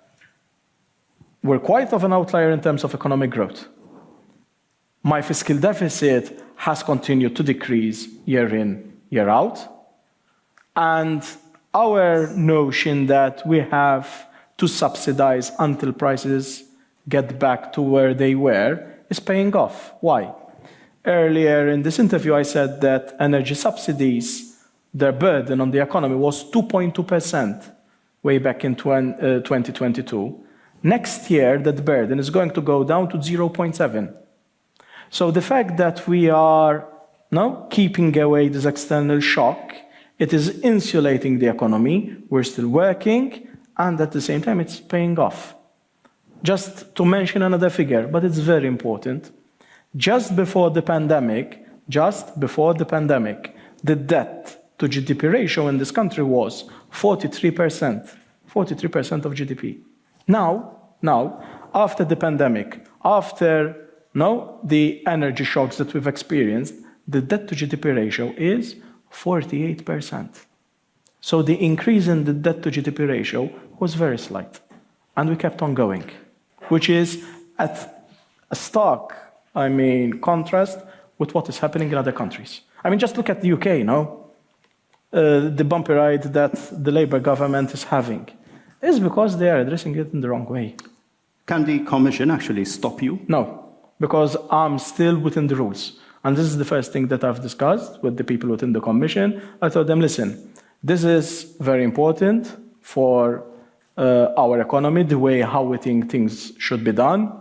we're quite of an outlier in terms of economic growth. My fiscal deficit has continued to decrease year in, year out. And our notion that we have to subsidize until prices get back to where they were is paying off. Why? Earlier in this interview, I said that energy subsidies, their burden on the economy was 2.2% way back in 2022. Next year, that burden is going to go down to 0.7. So the fact that we are now keeping away this external shock, it is insulating the economy, we're still working, and at the same time it's paying off. Just to mention another figure, but it's very important. Just before the pandemic, the debt to GDP ratio in this country was 43%, 43% of GDP. Now, after the pandemic, after the energy shocks that we've experienced, the debt to GDP ratio is 48%. So the increase in the debt to GDP ratio was very slight. And we kept on going, which is at a stark, contrast with what is happening in other countries. Just look at the UK, the bumpy ride that the Labour government is having is because they are addressing it in the wrong way. Can the Commission actually stop you? No, because I'm still within the rules. And this is the first thing that I've discussed with the people within the Commission. I told them, listen, this is very important for our economy, the way how we think things should be done.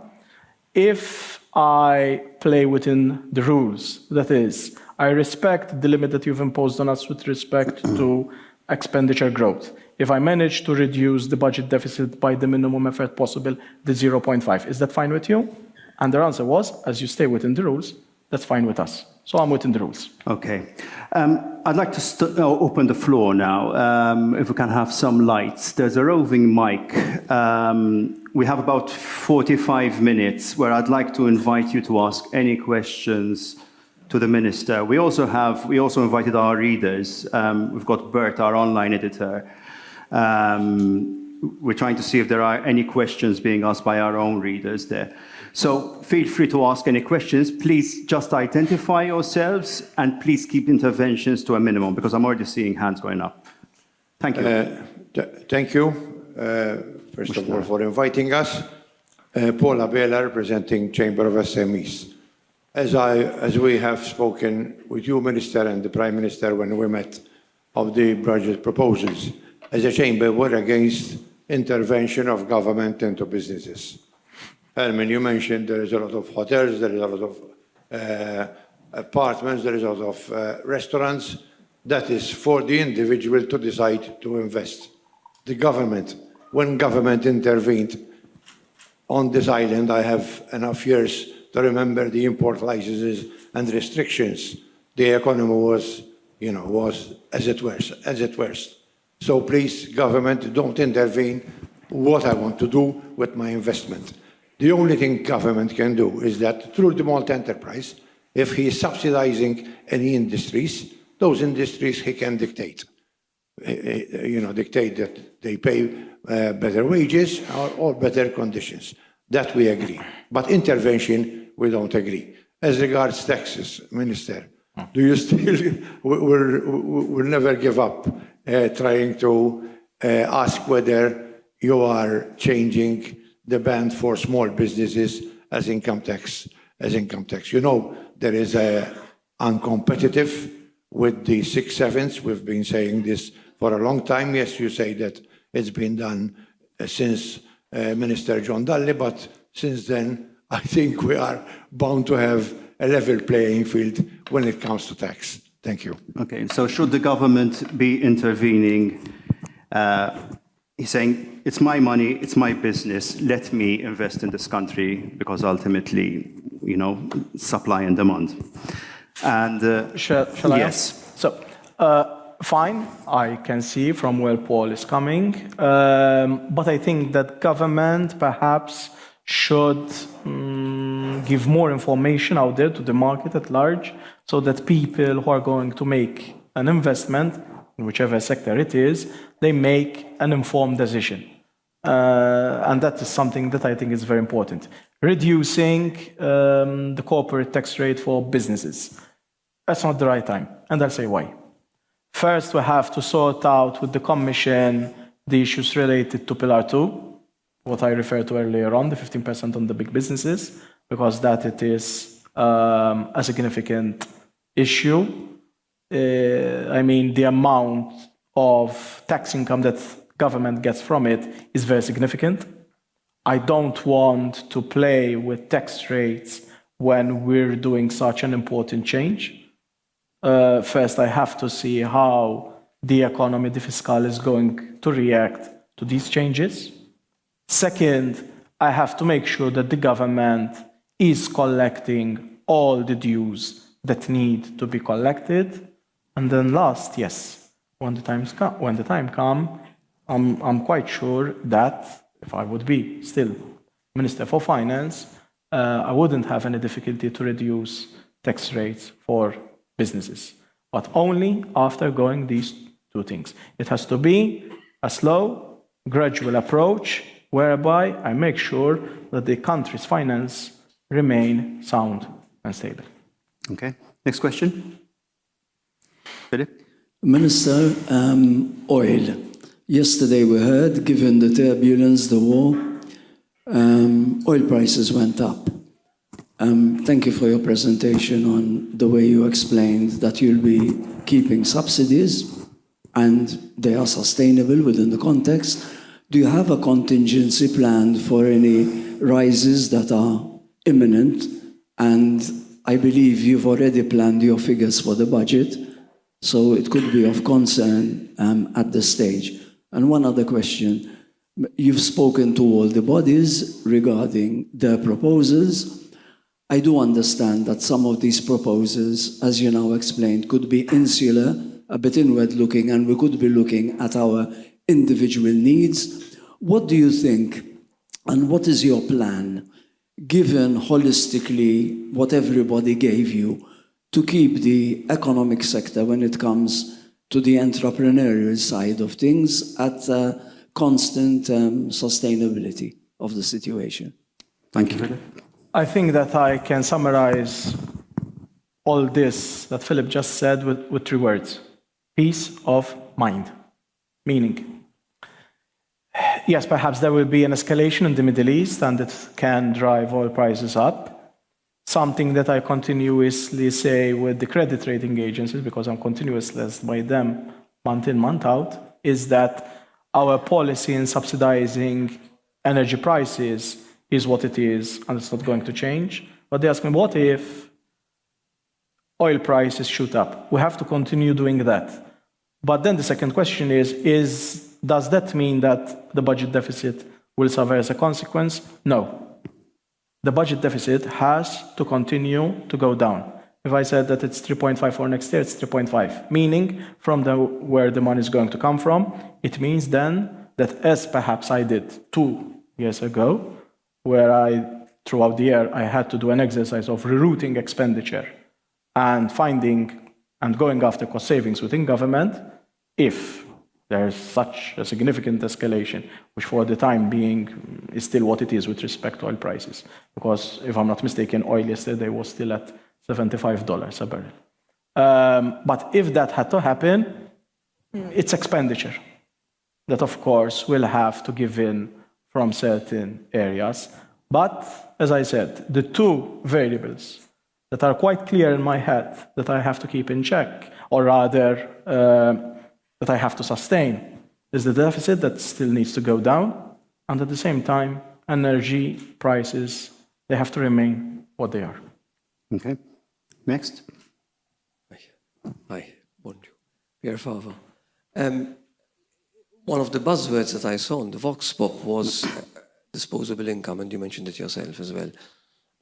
If I play within the rules, that is, I respect the limit that you've imposed on us with respect to expenditure growth. If I manage to reduce the budget deficit by the minimum effort possible, the 0.5, is that fine with you? And their answer was, as you stay within the rules, that's fine with us. So I'm within the rules. Okay. I'd like to open the floor now, if we can have some lights. There's a roving mic. We have about 45 minutes where I'd like to invite you to ask any questions to the Minister. We also invited our readers. We've got Bert, our online editor. We're trying to see if there are any questions being asked by our own readers there. So feel free to ask any questions. Please just identify yourselves and please keep interventions to a minimum because I'm already seeing hands going up. Thank you. Thank you, first of all, for inviting us. Paula Bela, representing Chamber of SMEs. As we have spoken with you, Minister, and the Prime Minister when we met of the budget proposals, as a Chamber, we're against intervention of government into businesses. Herman, you mentioned there is a lot of hotels, there is a lot of apartments, there is a lot of restaurants. That is for the individual to decide to invest. The government, when government intervened on this island, I have enough years to remember the import licenses and restrictions. The economy was, was as it worst. So please, government, don't intervene what I want to do with my investment. The only thing government can do is that through the Malta enterprise, if he is subsidizing any industries, those industries he can dictate. Dictate that they pay better wages or better conditions. That we agree. But intervention, we don't agree. As regards taxes, Minister, do you still, we'll never give up trying to ask whether you are changing the band for small businesses as income tax. There is a uncompetitive with the 6/7. We've been saying this for a long time. Yes, you say that it's been done since Minister John Dalli, but since then, I think we are bound to have a level playing field when it comes to tax. Thank you. Okay, so should the government be intervening? He's saying, it's my money, it's my business, let me invest in this country, because ultimately, supply and demand. And shall I? Yes. So, fine, I can see from where Paul is coming, but I think that government perhaps should give more information out there to the market at large, so that people who are going to make an investment, in whichever sector it is, they make an informed decision. And that is something that I think is very important. Reducing the corporate tax rate for businesses. That's not the right time, and I'll say why. First, we have to sort out with the Commission the issues related to Pillar 2, what I referred to earlier on, the 15% on the big businesses, because that it is a significant issue. The amount of tax income that government gets from it is very significant. I don't want to play with tax rates when we're doing such an important change. First, I have to see how the economy, the fiscal, is going to react to these changes. Second, I have to make sure that the government is collecting all the dues that need to be collected. And then last, yes, when the time comes, I'm quite sure that if I would be still Minister for Finance, I wouldn't have any difficulty to reduce tax rates for businesses, but only after going these two things. It has to be a slow, gradual approach whereby I make sure that the country's finance remain sound and stable. Okay, next question. Philip? Minister, oil. Yesterday we heard, given the turbulence, the war, oil prices went up. Thank you for your presentation on the way you explained that you'll be keeping subsidies and they are sustainable within the context. Do you have a contingency plan for any rises that are imminent? And I believe you've already planned your figures for the budget, so it could be of concern at this stage. And one other question. You've spoken to all the bodies regarding their proposals. I do understand that some of these proposals, as you now explained, could be insular, a bit inward-looking, and we could be looking at our individual needs. What do you think, and what is your plan, given holistically what everybody gave you, to keep the economic sector, when it comes to the entrepreneurial side of things, at constant sustainability of the situation? Thank you. I think that I can summarize all this that Philip just said with 3 words. Peace of mind. Meaning, yes, perhaps there will be an escalation in the Middle East and it can drive oil prices up. Something that I continuously say with the credit rating agencies, because I'm continuously asked by them month in, month out, is that our policy in subsidizing energy prices is what it is, and it's not going to change. But they ask me, what if oil prices shoot up? We have to continue doing that. But then the second question is does that mean that the budget deficit will suffer as a consequence? No. The budget deficit has to continue to go down. If I said that it's 3.5 for next year, it's 3.5, meaning from where the money is going to come from, it means then that as perhaps I did 2 years ago, where throughout the year, I had to do an exercise of rerouting expenditure and finding and going after cost savings within government, if there's such a significant escalation, which for the time being is still what it is with respect to oil prices. Because if I'm not mistaken, oil yesterday was still at $75 a barrel. But if that had to happen, it's expenditure that, of course, will have to give in from certain areas. But, as I said, the two variables that are quite clear in my head that I have to keep in check, or rather, that I have to sustain, is the deficit that still needs to go down, and at the same time, energy prices, they have to remain what they are. Okay. Next. Hi, bonjour. Pierre Fava. One of the buzzwords that I saw in the Vox Pop was disposable income, and you mentioned it yourself as well.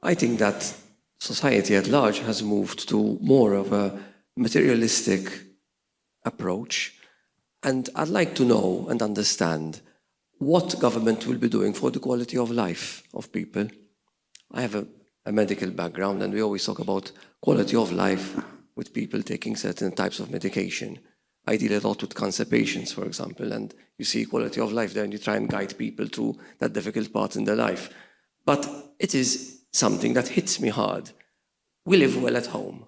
I think that society at large has moved to more of a materialistic approach, and I'd like to know and understand what government will be doing for the quality of life of people. I have a medical background, and we always talk about quality of life with people taking certain types of medication. I deal a lot with cancer patients, for example, and you see quality of life there, and you try and guide people through that difficult part in their life. But it is something that hits me hard. We live well at home,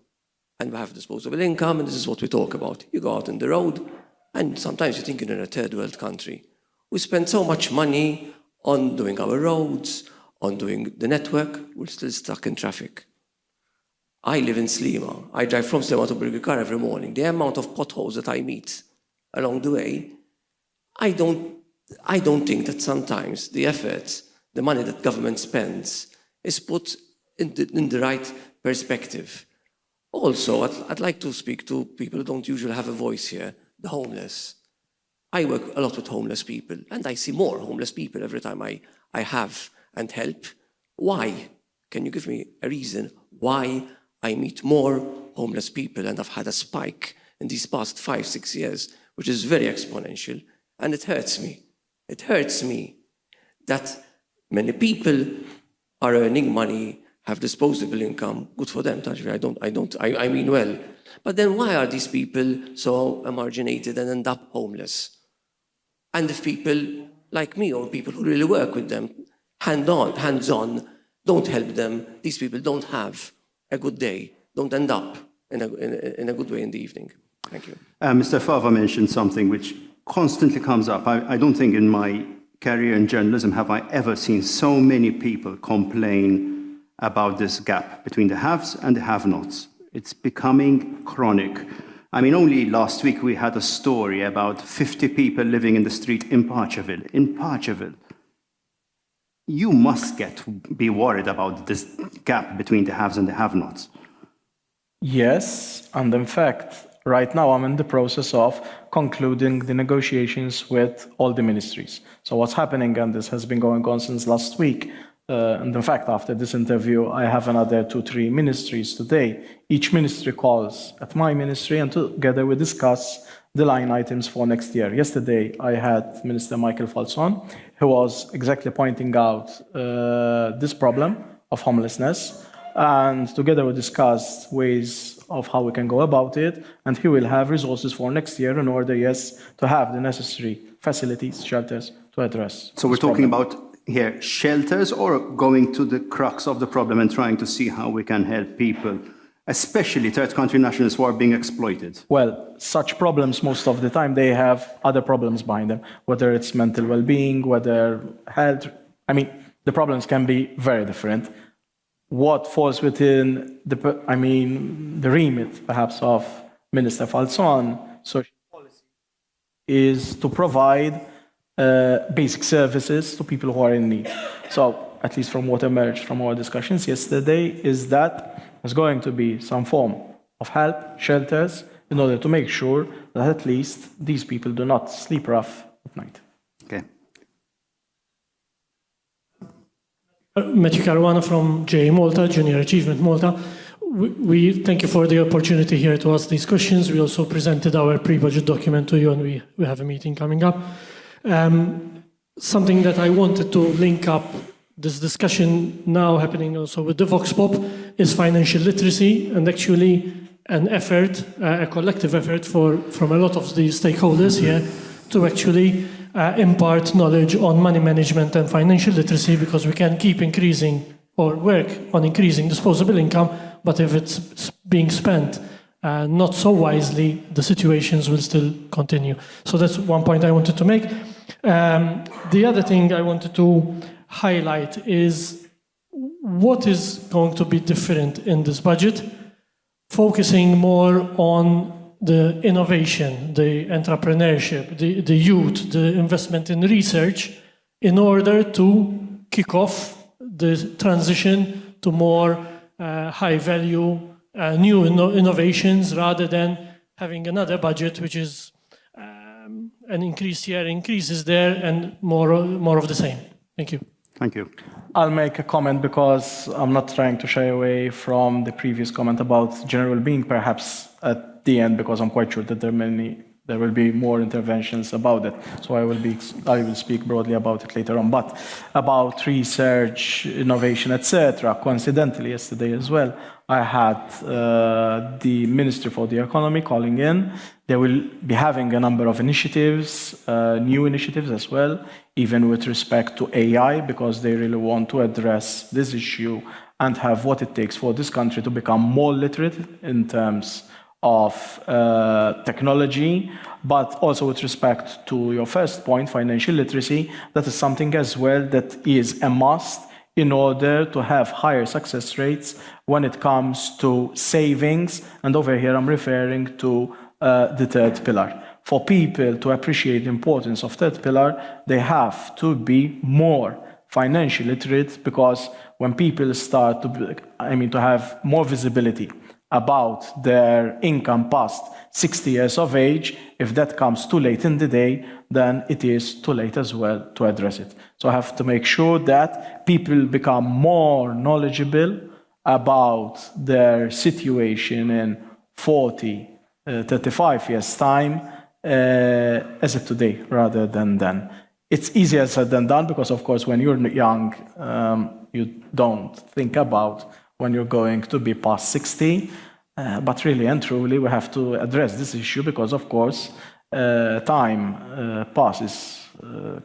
and we have disposable income, and this is what we talk about. You go out on the road, and sometimes you think you're in a third world country. We spend so much money on doing our roads, on doing the network, we're still stuck in traffic. I live in Slima. I drive from Slima to Birgikar every morning. The amount of potholes that I meet along the way, I don't think that sometimes the effort, the money that government spends, is put in the right perspective. Also, I'd like to speak to people who don't usually have a voice here, the homeless. I work a lot with homeless people, and I see more homeless people every time I have and help. Why? Can you give me a reason why I meet more homeless people, and I've had a spike in these past 5-6 years, which is very exponential, and it hurts me. It hurts me that many people are earning money, have disposable income. Good for them, I mean well. But then why are these people so marginated and end up homeless? And if people like me, or people who really work with them, hands-on, don't help them, these people don't have a good day, don't end up in a good way in the evening. Thank you. Mr. Fava mentioned something which constantly comes up. I don't think in my career in journalism have I ever seen so many people complain about this gap between the haves and the have-nots. It's becoming chronic. I mean, only last week we had a story about 50 people living in the street in Parcheville. You must be worried about this gap between the haves and the have-nots. Yes, and in fact, right now I'm in the process of concluding the negotiations with all the ministries. So what's happening, and this has been going on since last week, and in fact, after this interview, I have another 2-3 ministries today. Each ministry calls at my ministry, and together we discuss the line items for next year. Yesterday, I had Minister Michael Falson, who was exactly pointing out this problem of homelessness, and together we discussed ways of how we can go about it, and he will have resources for next year in order, yes, to have the necessary facilities, shelters to address. So we're talking about here shelters, or going to the crux of the problem and trying to see how we can help people, especially third country nationals who are being exploited? Well, such problems, most of the time, they have other problems behind them, whether it's mental well-being, whether health. I mean, the problems can be very different. What falls within the remit, perhaps, of Minister Falson, social policy, is to provide basic services to people who are in need. So, at least from what emerged from our discussions yesterday, is that there's going to be some form of help, shelters, in order to make sure that at least these people do not sleep rough at night. Okay. Minister Caruana from Malta, Junior Achievement Malta. We thank you for the opportunity here to ask these questions. We also presented our pre-budget document to you, and we have a meeting coming up. Something that I wanted to link up this discussion now happening also with the Vox Pop is financial literacy, and actually an effort, a collective effort from a lot of the stakeholders here to actually impart knowledge on money management and financial literacy, because we can keep increasing or work on increasing disposable income, but if it's being spent not so wisely, the situations will still continue. So that's one point I wanted to make. The other thing I wanted to highlight is what is going to be different in this budget, focusing more on the innovation, the entrepreneurship, the youth, the investment in research, in order to kick off the transition to more high-value, new innovations, rather than having another budget which is an increase here, increases there, and more of the same. Thank you. Thank you. I'll make a comment because I'm not trying to shy away from the previous comment about general well-being, perhaps at the end, because I'm quite sure that there will be more interventions about it. So I will speak broadly about it later on. But about research, innovation, etc. Coincidentally, yesterday as well, I had the Minister for the Economy calling in. They will be having a number of initiatives, new initiatives as well, even with respect to AI, because they really want to address this issue and have what it takes for this country to become more literate in terms of technology, but also with respect to your first point, financial literacy. That is something as well that is a must in order to have higher success rates when it comes to savings. And over here, I'm referring to the third pillar. For people to appreciate the importance of third pillar, they have to be more financially literate, because when people start to have more visibility about their income past 60 years of age, if that comes too late in the day, then it is too late as well to address it. So I have to make sure that people become more knowledgeable about their situation in 40, 35 years' time, as of today, rather than then. It's easier said than done, because of course when you're young, you don't think about when you're going to be past 60, but really and truly we have to address this issue, because of course time passes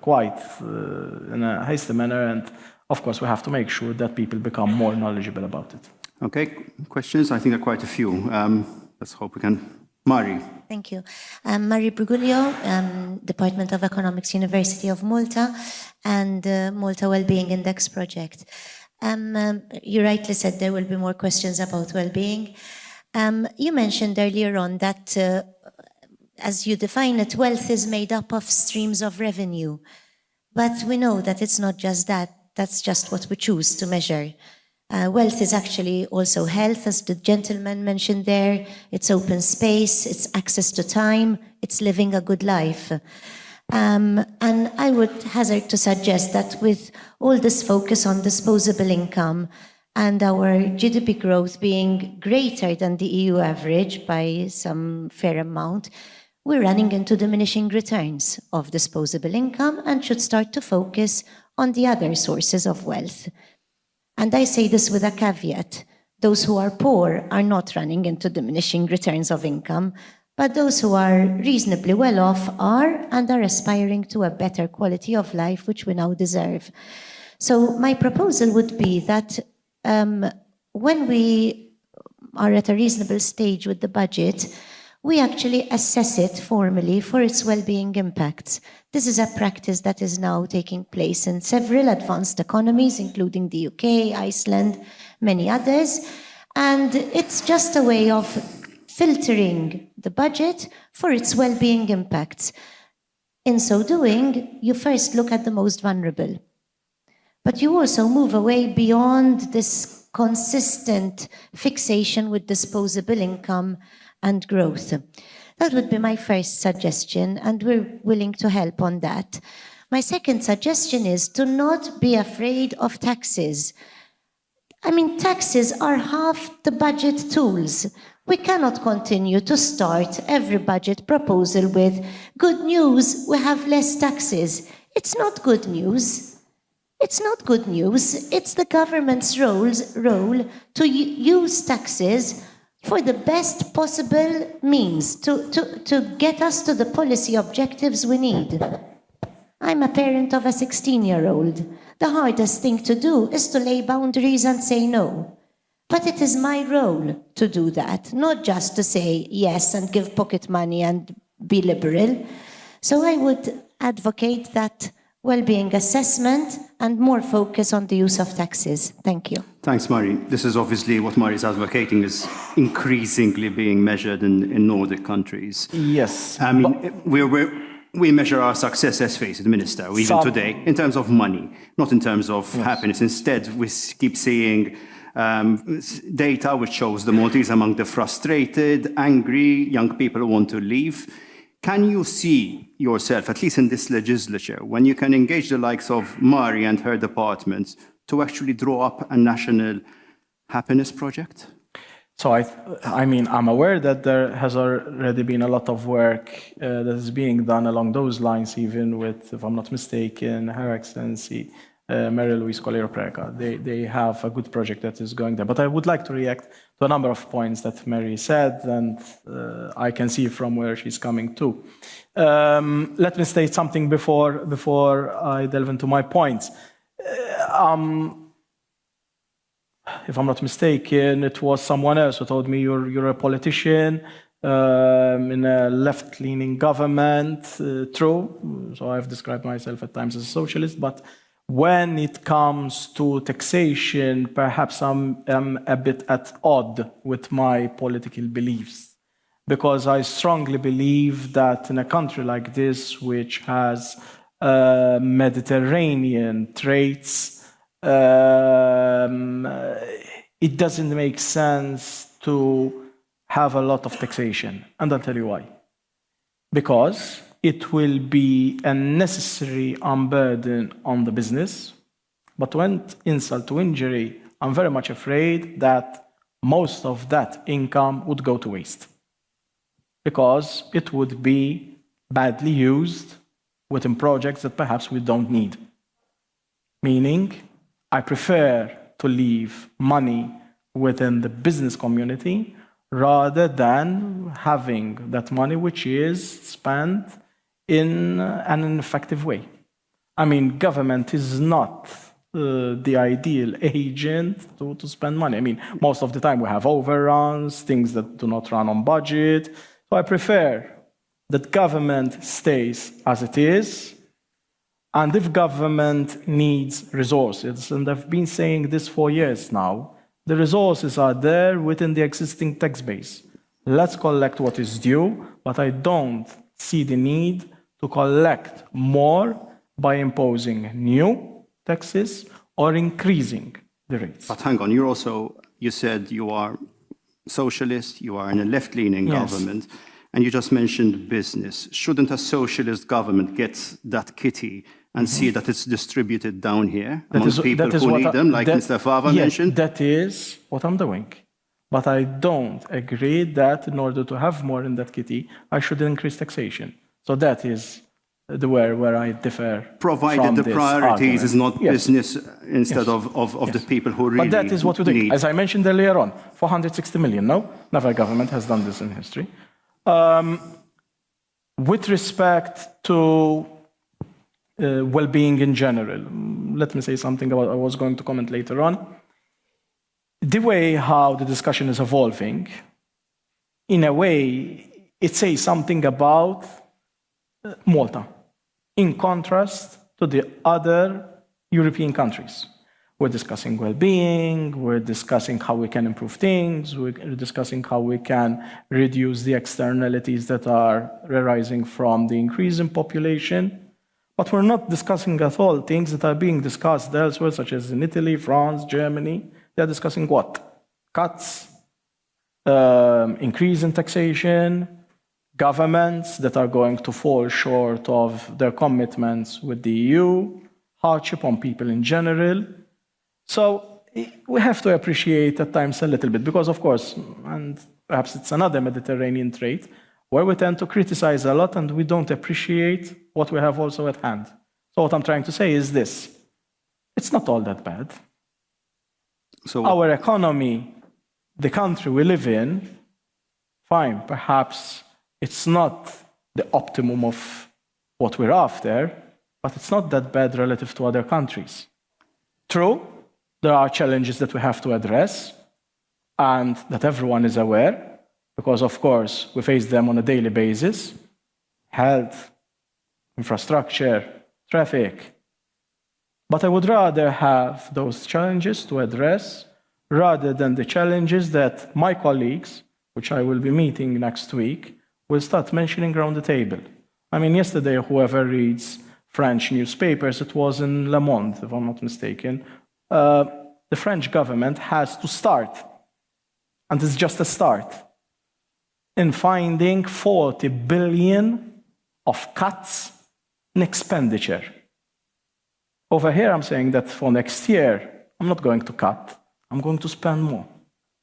quite in a hasty manner, and of course we have to make sure that people become more knowledgeable about it. Okay, questions? I think there are quite a few. Let's hope we can. Mari. Thank you. Mari Brugulio, Department of Economics, University of Malta, and Malta Wellbeing Index Project. You rightly said there will be more questions about well-being. You mentioned earlier on that, as you define it, wealth is made up of streams of revenue. But we know that it's not just that. That's just what we choose to measure. Wealth is actually also health, as the gentleman mentioned there. It's open space, it's access to time, it's living a good life. And I would hazard to suggest that with all this focus on disposable income and our GDP growth being greater than the EU average by some fair amount, we're running into diminishing returns of disposable income and should start to focus on the other sources of wealth. And I say this with a caveat. Those who are poor are not running into diminishing returns of income, but those who are reasonably well off are, and are aspiring to a better quality of life, which we now deserve. So my proposal would be that when we are at a reasonable stage with the budget, we actually assess it formally for its well-being impacts. This is a practice that is now taking place in several advanced economies, including the UK, Iceland, many others. And it's just a way of filtering the budget for its well-being impacts. In so doing, you first look at the most vulnerable. But you also move away beyond this consistent fixation with disposable income and growth. That would be my first suggestion, and we're willing to help on that. My second suggestion is to not be afraid of taxes. I mean, taxes are half the budget tools. We cannot continue to start every budget proposal with good news, we have less taxes. It's not good news. It's not good news. It's the government's role to use taxes for the best possible means to get us to the policy objectives we need. I'm a parent of a 16-year-old. The hardest thing to do is to lay boundaries and say no. But it is my role to do that, not just to say yes and give pocket money and be liberal. So I would advocate that well-being assessment and more focus on the use of taxes. Thank you. Thanks, Murray. This is obviously what Murray is advocating is increasingly being measured in Nordic countries. Yes. I mean, we measure our success, let's face it, Minister, even today, in terms of money, not in terms of happiness. Instead, we keep seeing data which shows the Maltese among the frustrated, angry young people who want to leave. Can you see yourself, at least in this legislature, when you can engage the likes of Mari and her department to actually draw up a national happiness project? So I mean, I'm aware that there has already been a lot of work that is being done along those lines, even with, if I'm not mistaken, Her Excellency Mary Louise Collier-Preka. They have a good project that is going there. But I would like to react to a number of points that Mary said, and I can see from where she's coming to. Let me state something before I delve into my points. If I'm not mistaken, it was someone else who told me you're a politician in a left-leaning government. True. So I've described myself at times as a socialist, but when it comes to taxation, perhaps I'm a bit at odds with my political beliefs, because I strongly believe that in a country like this, which has Mediterranean traits, it doesn't make sense to have a lot of taxation. And I'll tell you why. Because it will be a necessary burden on the business, but when insult to injury, I'm very much afraid that most of that income would go to waste, because it would be badly used within projects that perhaps we don't need. Meaning, I prefer to leave money within the business community rather than having that money which is spent in an ineffective way. I mean, government is not the ideal agent to spend money. I mean, most of the time we have overruns, things that do not run on budget. So I prefer that government stays as it is. And if government needs resources, and I've been saying this for years now, the resources are there within the existing tax base. Let's collect what is due, but I don't see the need to collect more by imposing new taxes or increasing the rates. But hang on, you said you are socialist, you are in a left-leaning government, and you just mentioned business. Shouldn't a socialist government get that kitty and see that it's distributed down here among people who need them, like Mr. Fava mentioned? That is what I'm doing. But I don't agree that in order to have more in that kitty, I should increase taxation. So that is where I differ. Provided the priorities is not business instead of the people who really need. But that is what we do. As I mentioned earlier on, 460 million, no? Never government has done this in history. With respect to well-being in general, let me say something about I was going to comment later on. The way how the discussion is evolving, in a way, it says something about Malta, in contrast to the other European countries. We're discussing well-being, we're discussing how we can improve things, we're discussing how we can reduce the externalities that are arising from the increase in population. But we're not discussing at all things that are being discussed elsewhere, such as in Italy, France, Germany. They're discussing what? Cuts, increase in taxation, governments that are going to fall short of their commitments with the EU, hardship on people in general. So we have to appreciate at times a little bit, because of course, and perhaps it's another Mediterranean trait, where we tend to criticize a lot and we don't appreciate what we have also at hand. So what I'm trying to say is this: it's not all that bad. So our economy, the country we live in, fine, perhaps it's not the optimum of what we're after, but it's not that bad relative to other countries. True, there are challenges that we have to address and that everyone is aware, because of course we face them on a daily basis: health, infrastructure, traffic. But I would rather have those challenges to address rather than the challenges that my colleagues, which I will be meeting next week, will start mentioning around the table. I mean, yesterday, whoever reads French newspapers, it was in Le Monde, if I'm not mistaken, the French government has to start, and it's just a start, in finding 40 billion of cuts in expenditure. Over here, I'm saying that for next year, I'm not going to cut, I'm going to spend more.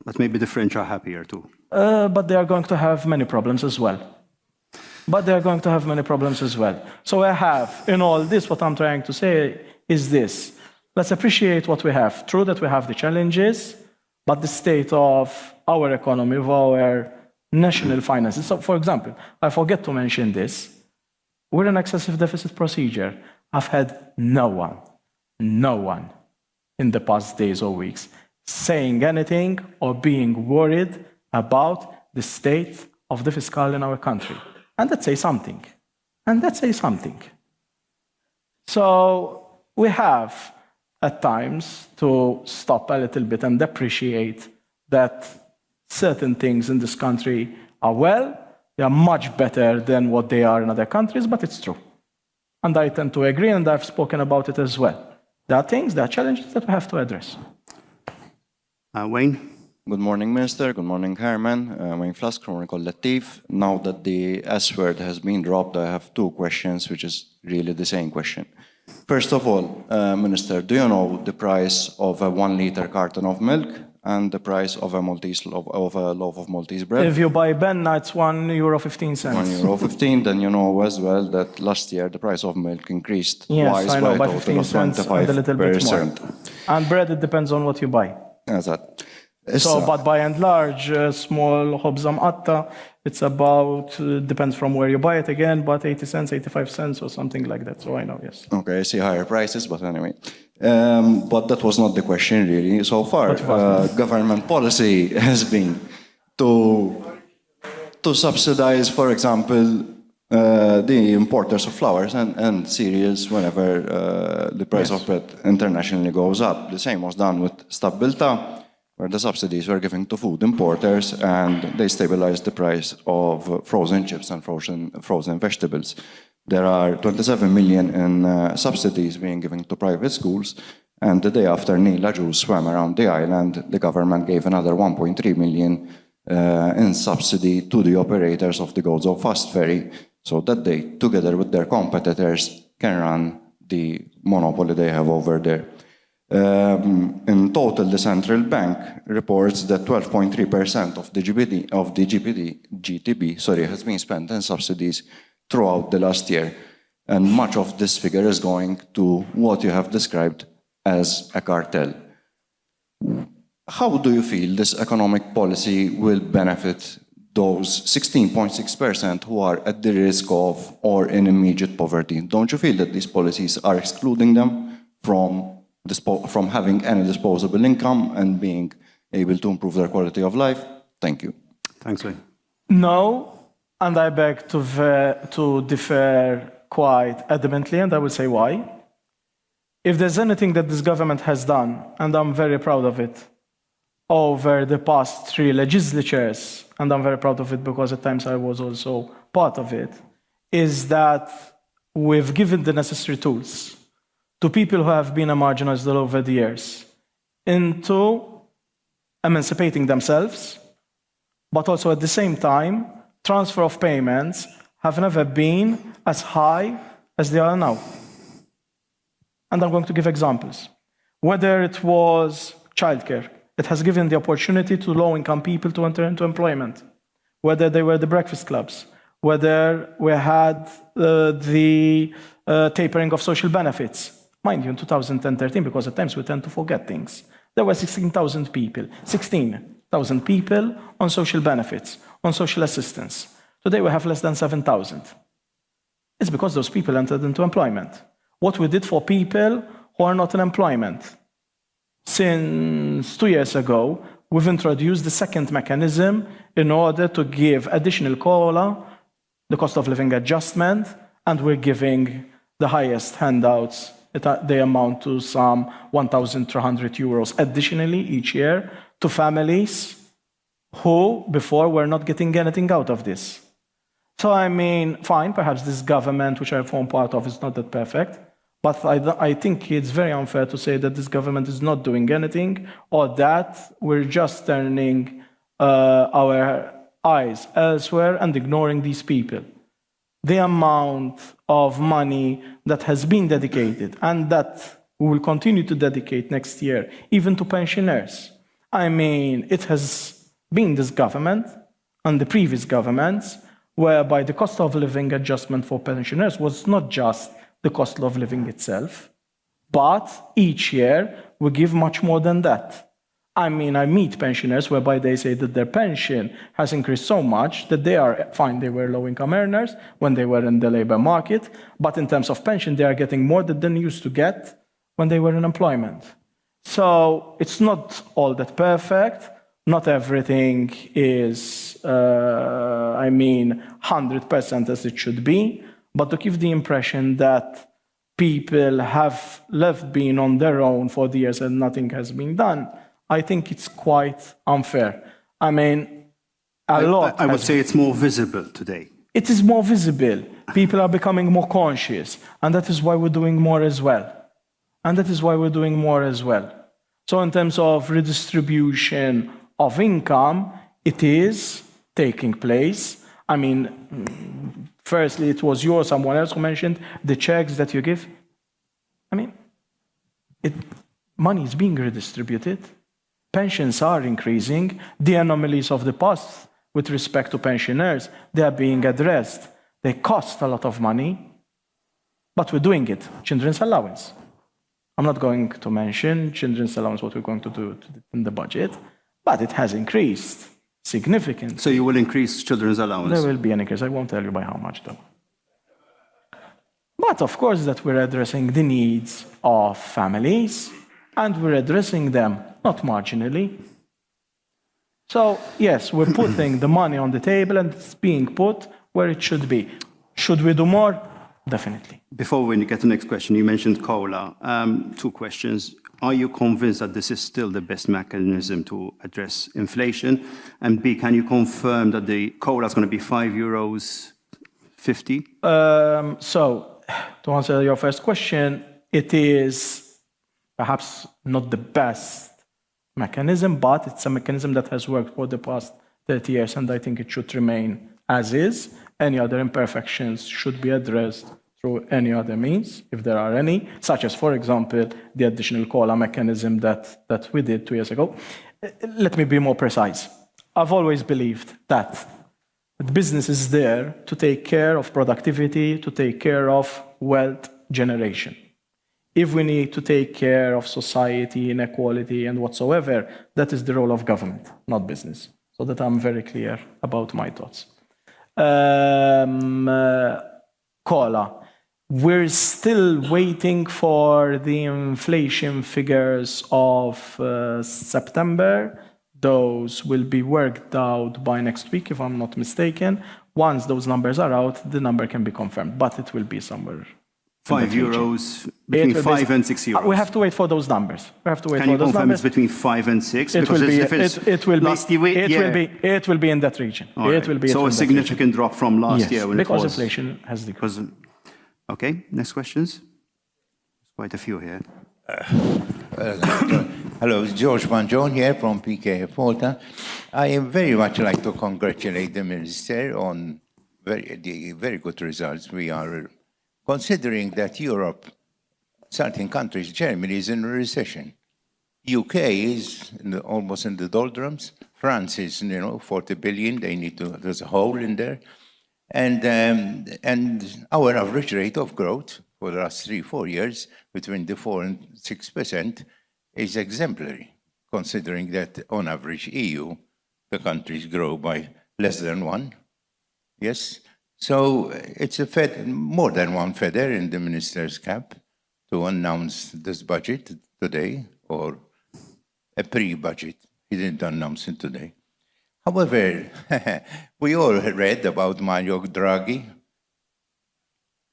But maybe the French are happier too. But they are going to have many problems as well. So I have, in all this, what I'm trying to say is this: let's appreciate what we have. True that we have the challenges, but the state of our economy, of our national finances. So, for example, I forget to mention this. We're in excessive deficit procedure. I've had no one in the past days or weeks saying anything or being worried about the state of the fiscal in our country. And that says something. So we have at times to stop a little bit and appreciate that certain things in this country are they are much better than what they are in other countries, but it's true. And I tend to agree, and I've spoken about it as well. There are challenges that we have to address. Wayne? Good morning, Minister. Good morning, Herman. Wayne Flask from Collective. Now that the S word has been dropped, I have two questions, which is really the same question. First of all, Minister, do you know the price of a 1 liter carton of milk and the price of a loaf of Maltese bread? If you buy Benna, it's €1.15. €1.15, then you know as well that last year the price of milk increased twice I know, by by a 15 total of cents and a little bit more. 25%. And bread, it depends on what you buy. So, but by and large, small ħobza mqatta, it's about, depends from where you buy it again, but 80 cents, 85 cents or something like that. So I know, yes. Okay, I see higher prices, but anyway. But that was not the question really. So far, government policy has been to subsidize, for example, the importers of flowers and cereals whenever the price of bread internationally goes up. The same was done with Stabilta, where the subsidies were given to food importers and they stabilized the price of frozen chips and frozen vegetables. There are 27 million in subsidies being given to private schools, and the day after Nila Jews swam around the island, the government gave another 1.3 million in subsidy to the operators of the Gozo Fast Ferry, so that they, together with their competitors, can run the monopoly they have over there. In total, the central bank reports that 12.3% of the GDP has been spent in subsidies throughout the last year, and much of this figure is going to what you have described as a cartel. How do you feel this economic policy will benefit those 16.6% who are at the risk of or in immediate poverty? Don't you feel that these policies are excluding them from having any disposable income and being able to improve their quality of life? Thank you. Thanks, Wayne. No, and I beg to differ quite adamantly, and I will say why. If there's anything that this government has done, and I'm very proud of it, over the past 3 legislatures, and I'm very proud of it because at times I was also part of it, is that we've given the necessary tools to people who have been marginalized all over the years into emancipating themselves, but also at the same time transfer of payments have never been as high as they are now. And I'm going to give examples. Whether it was childcare, it has given the opportunity to low-income people to enter into employment. Whether they were the breakfast clubs, whether we had the tapering of social benefits. Mind you, in 2013, because at times we tend to forget things, there were 16,000 people on social benefits, on social assistance. Today we have less than 7,000. It's because those people entered into employment. What we did for people who are not in employment. Since 2 years ago, we've introduced the second mechanism in order to give additional COLA, the cost of living adjustment, and we're giving the highest handouts. They amount to some 1,300 euros additionally each year to families who before were not getting anything out of this. So I mean, fine, perhaps this government, which I form part of, is not that perfect, but I think it's very unfair to say that this government is not doing anything or that we're just turning our eyes elsewhere and ignoring these people. The amount of money that has been dedicated and that we will continue to dedicate next year, even to pensioners. I mean, it has been this government and the previous governments whereby the cost of living adjustment for pensioners was not just the cost of living itself, but each year we give much more than that. I mean, I meet pensioners whereby they say that their pension has increased so much that they are fine, they were low-income earners when they were in the labor market, but in terms of pension, they are getting more than they used to get when they were in employment. So it's not all that perfect. Not everything is, 100% as it should be, but to give the impression that people have left being on their own for the years and nothing has been done, I think it's quite unfair. I mean, I would say it's more visible today. It is more visible. People are becoming more conscious, and that is why we're doing more as well. So in terms of redistribution of income, it is taking place. I mean, firstly, it was you or someone else who mentioned the checks that you give. I mean, money is being redistributed. Pensions are increasing. The anomalies of the past with respect to pensioners, they are being addressed. They cost a lot of money, but we're doing it. Children's allowance. I'm not going to mention children's allowance, what we're going to do in the budget, but it has increased significantly. So you will increase children's allowance? There will be an increase. I won't tell you by how much, though. But of course that we're addressing the needs of families, and we're addressing them not marginally. So yes, we're putting the money on the table and it's being put where it should be. Should we do more? Definitely. Before we get to the next question, you mentioned COLA. 2 questions. Are you convinced that this is still the best mechanism to address inflation? And B, can you confirm that the COLA is going to be €5.50? So, to answer your first question, it is perhaps not the best mechanism, but it's a mechanism that has worked for the past 30 years, and I think it should remain as is. Any other imperfections should be addressed through any other means, if there are any, such as, for example, the additional COLA mechanism that we did 2 years ago. Let me be more precise. I've always believed that business is there to take care of productivity, to take care of wealth generation. If we need to take care of society, inequality, and whatsoever, that is the role of government, not business. So that I'm very clear about my thoughts. COLA. We're still waiting for the inflation figures of September. Those will be worked out by next week, if I'm not mistaken. Once those numbers are out, the number can be confirmed, but it will be somewhere. €5, between 5 and 6 euros. We have to wait for those numbers. We have to wait Can for you those confirm numbers. it's between 5 and 6? It will be in that region. Right. So a significant drop from last year when because it was. inflation has decreased. Okay, next questions. There's quite a few here. Hello, it's George Manjon here from PK Malta. I very much like to congratulate the Minister on the very good results. We are considering that Europe, certain countries, Germany is in a recession. UK is almost in the doldrums. France is, 40 billion. There's a hole in there. And our average rate of growth for the last 3-4 years, between the 4 and 6%, is exemplary, considering that on average EU, the countries grow by less than 1. Yes? So it's more than one feather in the minister's cap to announce this budget today, or a pre-budget. He didn't announce it today. However, we all read about Mario Draghi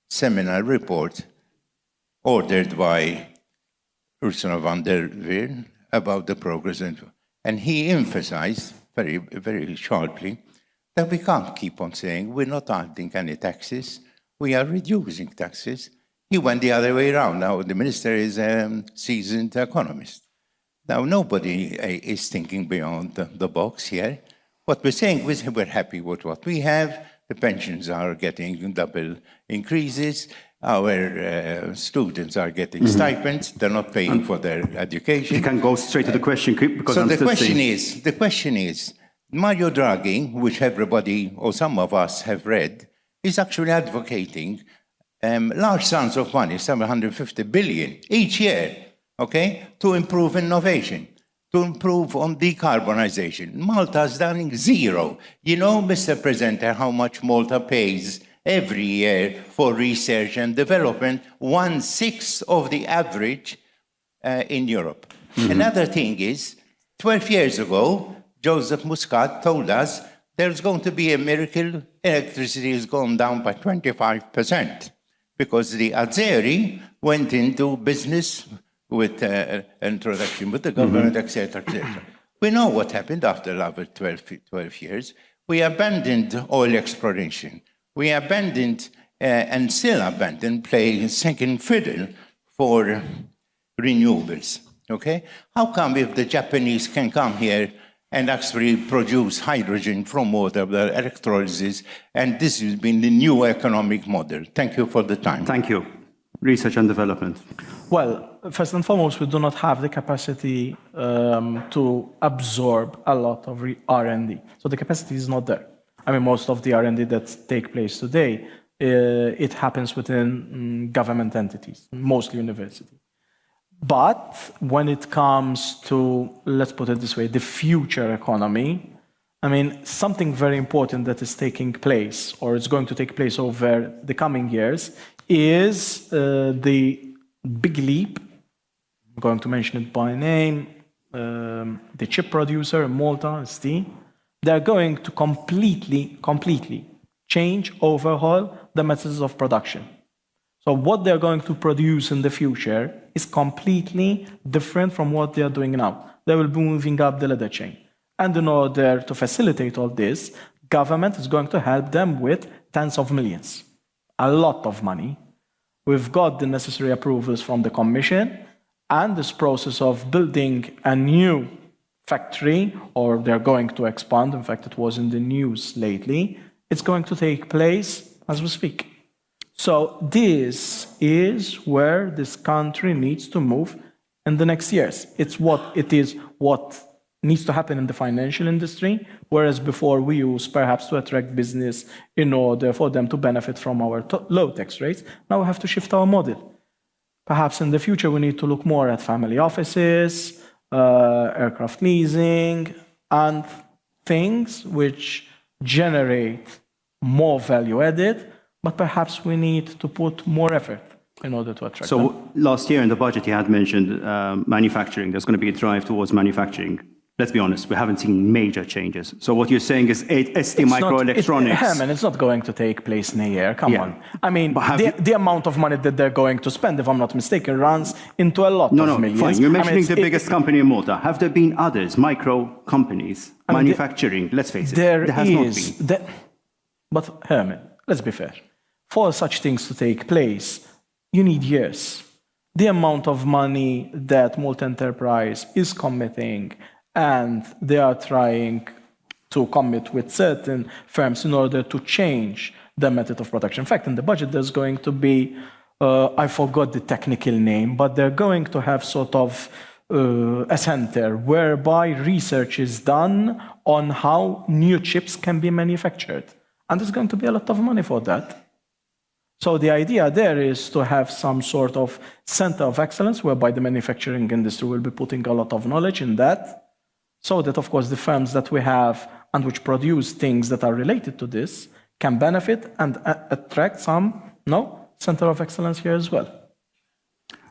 seminar report ordered by Ursula von der Leyen about the progress. And he emphasized very, very sharply that we can't keep on saying we're not adding any taxes, we are reducing taxes. He went the other way around. Now the minister is a seasoned economist. Now nobody is thinking beyond the box here. What we're saying is we're happy with what we have. The pensions are getting double increases. Our students are getting stipends. They're not paying for their education. You can go straight to the question. Because so the question is, Mario Draghi, which everybody or some of us have read, is actually advocating large sums of money, 750 billion each year, okay, to improve innovation, to improve on decarbonization. Malta's done 0. You know, Mr. Presenter, how much Malta pays every year for research and development? 1/6 of the average in Europe. Another thing is, 12 years ago, Joseph Muscat told us there's going to be a miracle. Electricity is going down by 25% because the Azeri went into business with introduction with the government, etc., etc. We know what happened after 12 years. We abandoned oil exploration. We abandoned and still abandon playing second fiddle for renewables. Okay? How come if the Japanese can come here and actually produce hydrogen from water, the electrolysis, and this has been the new economic model? Thank you for the time. Thank you. Research and development. Well, first and foremost, we do not have the capacity to absorb a lot of R&D. So the capacity is not there. I mean, most of the R&D that take place today, it happens within government entities, mostly university. But when it comes to, let's put it this way, the future economy, I mean, something very important that is taking place, or is going to take place over the coming years, is the big leap, I'm going to mention it by name, the chip producer in Malta, ST. They're going to completely change, overhaul the methods of production. So what they're going to produce in the future is completely different from what they are doing now. They will be moving up the ladder chain. And in order to facilitate all this, government is going to help them with tens of millions. A lot of money. We've got the necessary approvals from the Commission, and this process of building a new factory, or they're going to expand, in fact it was in the news lately, it's going to take place as we speak. So this is where this country needs to move in the next years. It's what needs to happen in the financial industry, whereas before we used perhaps to attract business in order for them to benefit from our low tax rates. Now we have to shift our model. Perhaps in the future we need to look more at family offices, aircraft leasing, and things which generate more value added, but perhaps we need to put more effort in order to attract them. So last year in the budget you had mentioned manufacturing. There's going to be a drive towards manufacturing. Let's be honest, we haven't seen major changes. So what you're saying is ST Microelectronics. Herman, it's not going to take place in a year. Come on. I mean, the amount of money that they're going to spend, if I'm not mistaken, runs into a lot of millions. Fine. You're mentioning the biggest company in Malta. Have there been others, micro companies, manufacturing? Let's face it, there has not been. But Herman, let's be fair. For such things to take place, you need years. The amount of money that Malta Enterprise is committing, and they are trying to commit with certain firms in order to change the method of production. In fact, in the budget, there's going to be, I forgot the technical name, but they're going to have sort of a center whereby research is done on how new chips can be manufactured. And there's going to be a lot of money for that. So the idea there is to have some sort of center of excellence whereby the manufacturing industry will be putting a lot of knowledge in that, so that, of course, the firms that we have and which produce things that are related to this can benefit and attract some center of excellence here as well.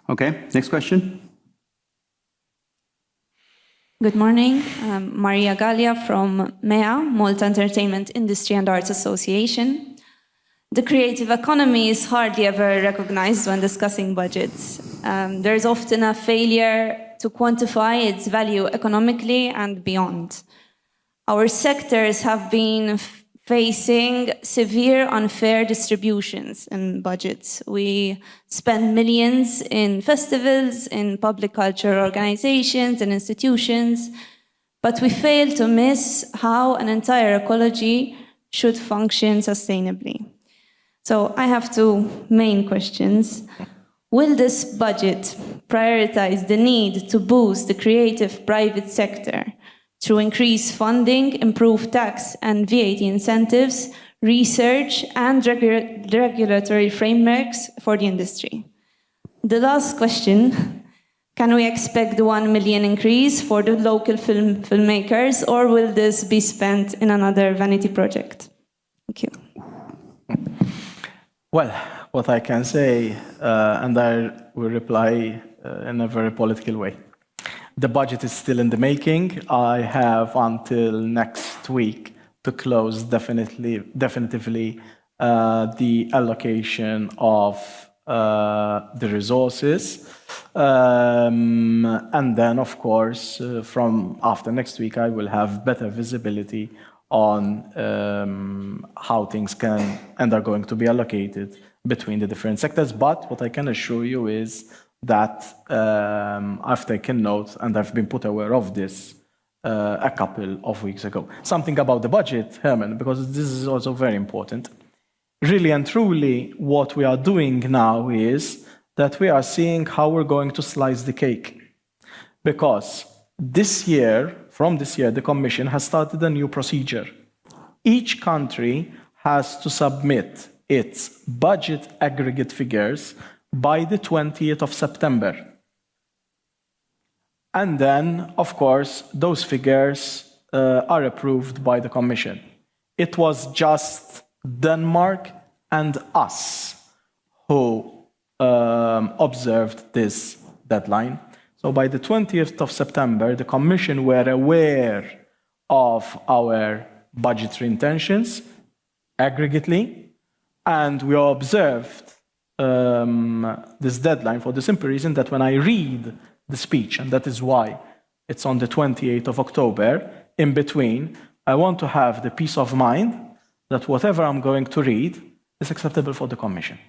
Okay, next question. Good morning. Maria Gallia from MEA, Malta Entertainment Industry and Arts Association. The creative economy is hardly ever recognized when discussing budgets. There is often a failure to quantify its value economically and beyond. Our sectors have been facing severe unfair distributions in budgets. We spend millions in festivals, in public cultural organizations and institutions, but we fail to miss how an entire ecology should function sustainably. So I have two main questions. Will this budget prioritize the need to boost the creative private sector through increased funding, improved tax and VAT incentives, research and regulatory frameworks for the industry? The last question, can we expect the 1 million increase for the local filmmakers, or will this be spent in another vanity project? Thank you. Well, what I can say, and I will reply in a very political way. The budget is still in the making. I have until next week to close definitively the allocation of the resources. And then, of course, from after next week, I will have better visibility on how things can and are going to be allocated between the different sectors. But what I can assure you is that I've taken note and I've been put aware of this a couple of weeks ago. Something about the budget, Herman, because this is also very important. Really and truly, what we are doing now is that we are seeing how we're going to slice the cake. Because from this year, the Commission has started a new procedure. Each country has to submit its budget aggregate figures by the 20th of September. And then, of course, those figures are approved by the Commission. It was just Denmark and us who observed this deadline. So by the 20th of September, the Commission were aware of our budgetary intentions aggregately, and we observed this deadline for the simple reason that when I read the speech, and that is why it's on the 28th of October, in between, I want to have the peace of mind that whatever I'm going to read is acceptable for the Commission.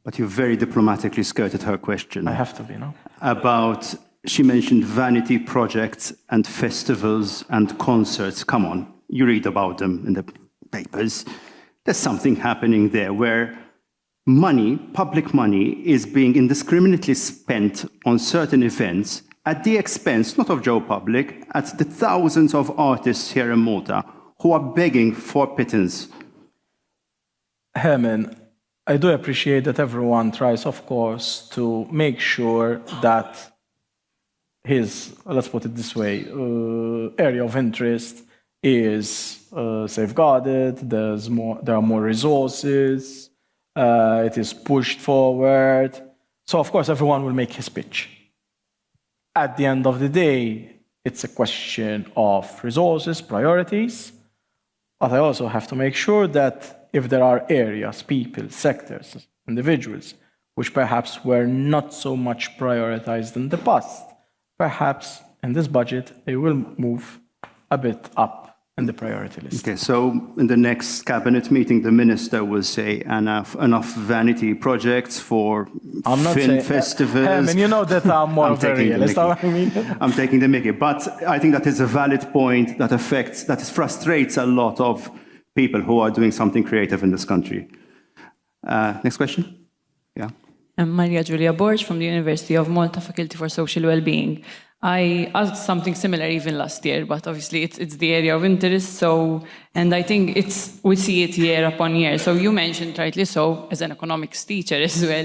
But you very diplomatically skirted her question. I have to be, no? About, she mentioned vanity projects and festivals and concerts. Come on, you read about them in the papers. There's something happening there where money, public money, is being indiscriminately spent on certain events at the expense, not of Joe Public, at the thousands of artists here in Malta who are begging for pittance. Herman, I do appreciate that everyone tries, of course, to make sure that his, let's put it this way, area of interest is safeguarded, there are more resources, it is pushed forward. So, of course, everyone will make his pitch. At the end of the day, it's a question of resources, priorities, but I also have to make sure that if there are areas, people, sectors, individuals, which perhaps were not so much prioritized in the past, perhaps in this budget, they will move a bit up in the priority list. Okay, so in the next cabinet meeting, the minister will say enough vanity projects for film festivals. Herman, you know that I'm more of a realist. I'm taking the mickey, but I think that is a valid point that frustrates a lot of people who are doing something creative in this country. Next question. Yeah. I'm Maria Giulia Borg from the University of Malta Faculty for Social Wellbeing. I asked something similar even last year, but obviously it's the area of interest. And I think we see it year upon year. So you mentioned rightly so, as an economics teacher as well,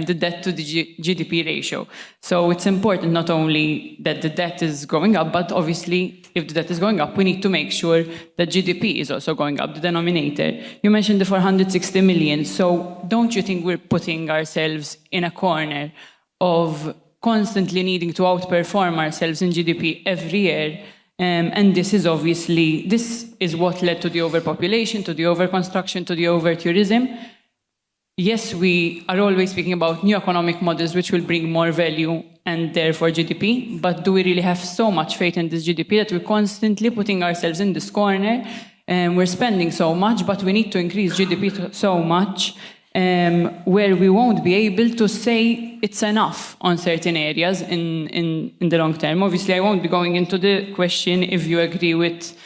the debt to the GDP ratio. So it's important not only that the debt is going up, but obviously if the debt is going up, we need to make sure that GDP is also going up, the denominator. You mentioned the 460 million. So don't you think we're putting ourselves in a corner of constantly needing to outperform ourselves in GDP every year? And this is what led to the overpopulation, to the overconstruction, to the over-tourism. Yes, we are always speaking about new economic models which will bring more value and therefore GDP, but do we really have so much faith in this GDP that we're constantly putting ourselves in this corner? We're spending so much, but we need to increase GDP so much where we won't be able to say it's enough on certain areas in the long term. Obviously, I won't be going into the question if you agree with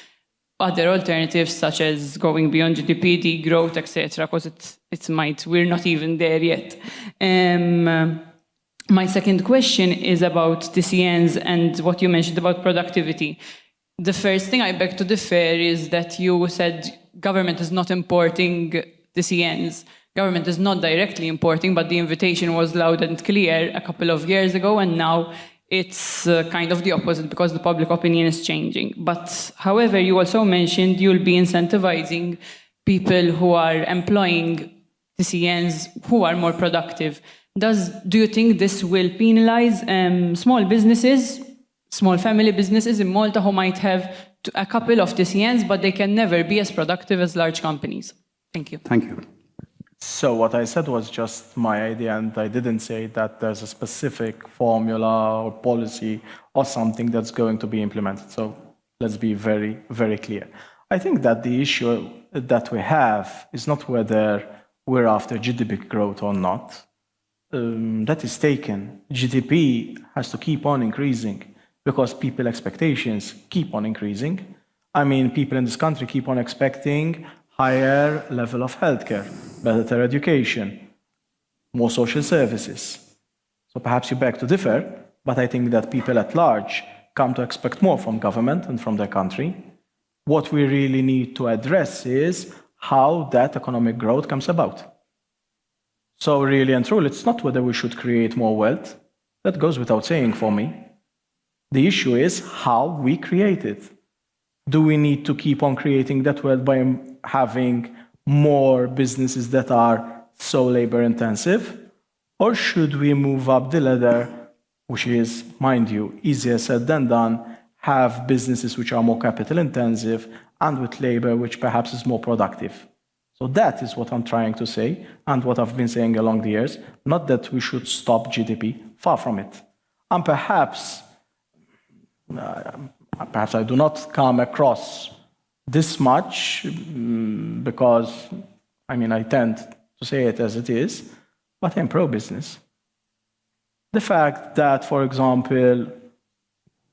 other alternatives such as going beyond GDP, degrowth, etc., because we're not even there yet. My second question is about TCNs and what you mentioned about productivity. The first thing I beg to differ is that you said government is not importing TCNs. Government is not directly importing, but the invitation was loud and clear a couple of years ago, and now it's kind of the opposite because the public opinion is changing. But however, you also mentioned you'll be incentivizing people who are employing TCNs who are more productive. Do you think this will penalize small businesses, small family businesses in Malta who might have a couple of TCNs, but they can never be as productive as large companies? Thank you. Thank you. So what I said was just my idea, and I didn't say that there's a specific formula or policy or something that's going to be implemented. So let's be very, very clear. I think that the issue that we have is not whether we're after GDP growth or not. That is taken. GDP has to keep on increasing because people's expectations keep on increasing. I mean, people in this country keep on expecting higher level of healthcare, better education, more social services. So perhaps you beg to differ, but I think that people at large come to expect more from government and from their country. What we really need to address is how that economic growth comes about. So really and truly, it's not whether we should create more wealth. That goes without saying for me. The issue is how we create it. Do we need to keep on creating that wealth by having more businesses that are so labor intensive? Or should we move up the ladder, which is, mind you, easier said than done, have businesses which are more capital intensive and with labor which perhaps is more productive? So that is what I'm trying to say and what I've been saying along the years, not that we should stop GDP, far from it. And perhaps I do not come across this much because, I tend to say it as it is, but I'm pro-business. The fact that, for example,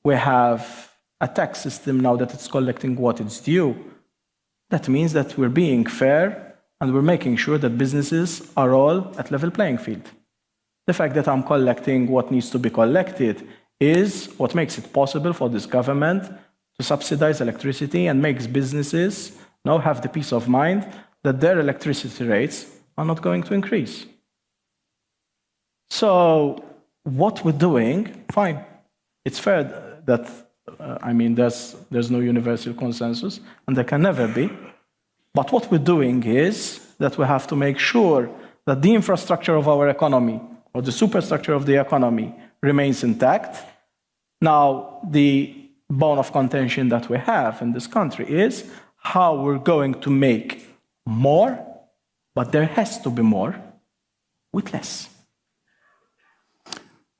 we have a tax system now that it's collecting what it's due, that means that we're being fair and we're making sure that businesses are all at level playing field. The fact that I'm collecting what needs to be collected is what makes it possible for this government to subsidize electricity and makes businesses now have the peace of mind that their electricity rates are not going to increase. So what we're doing, fine. It's fair that, there's no universal consensus, and there can never be. But what we're doing is that we have to make sure that the infrastructure of our economy, or the superstructure of the economy, remains intact. Now, the bone of contention that we have in this country is how we're going to make more, but there has to be more, with less.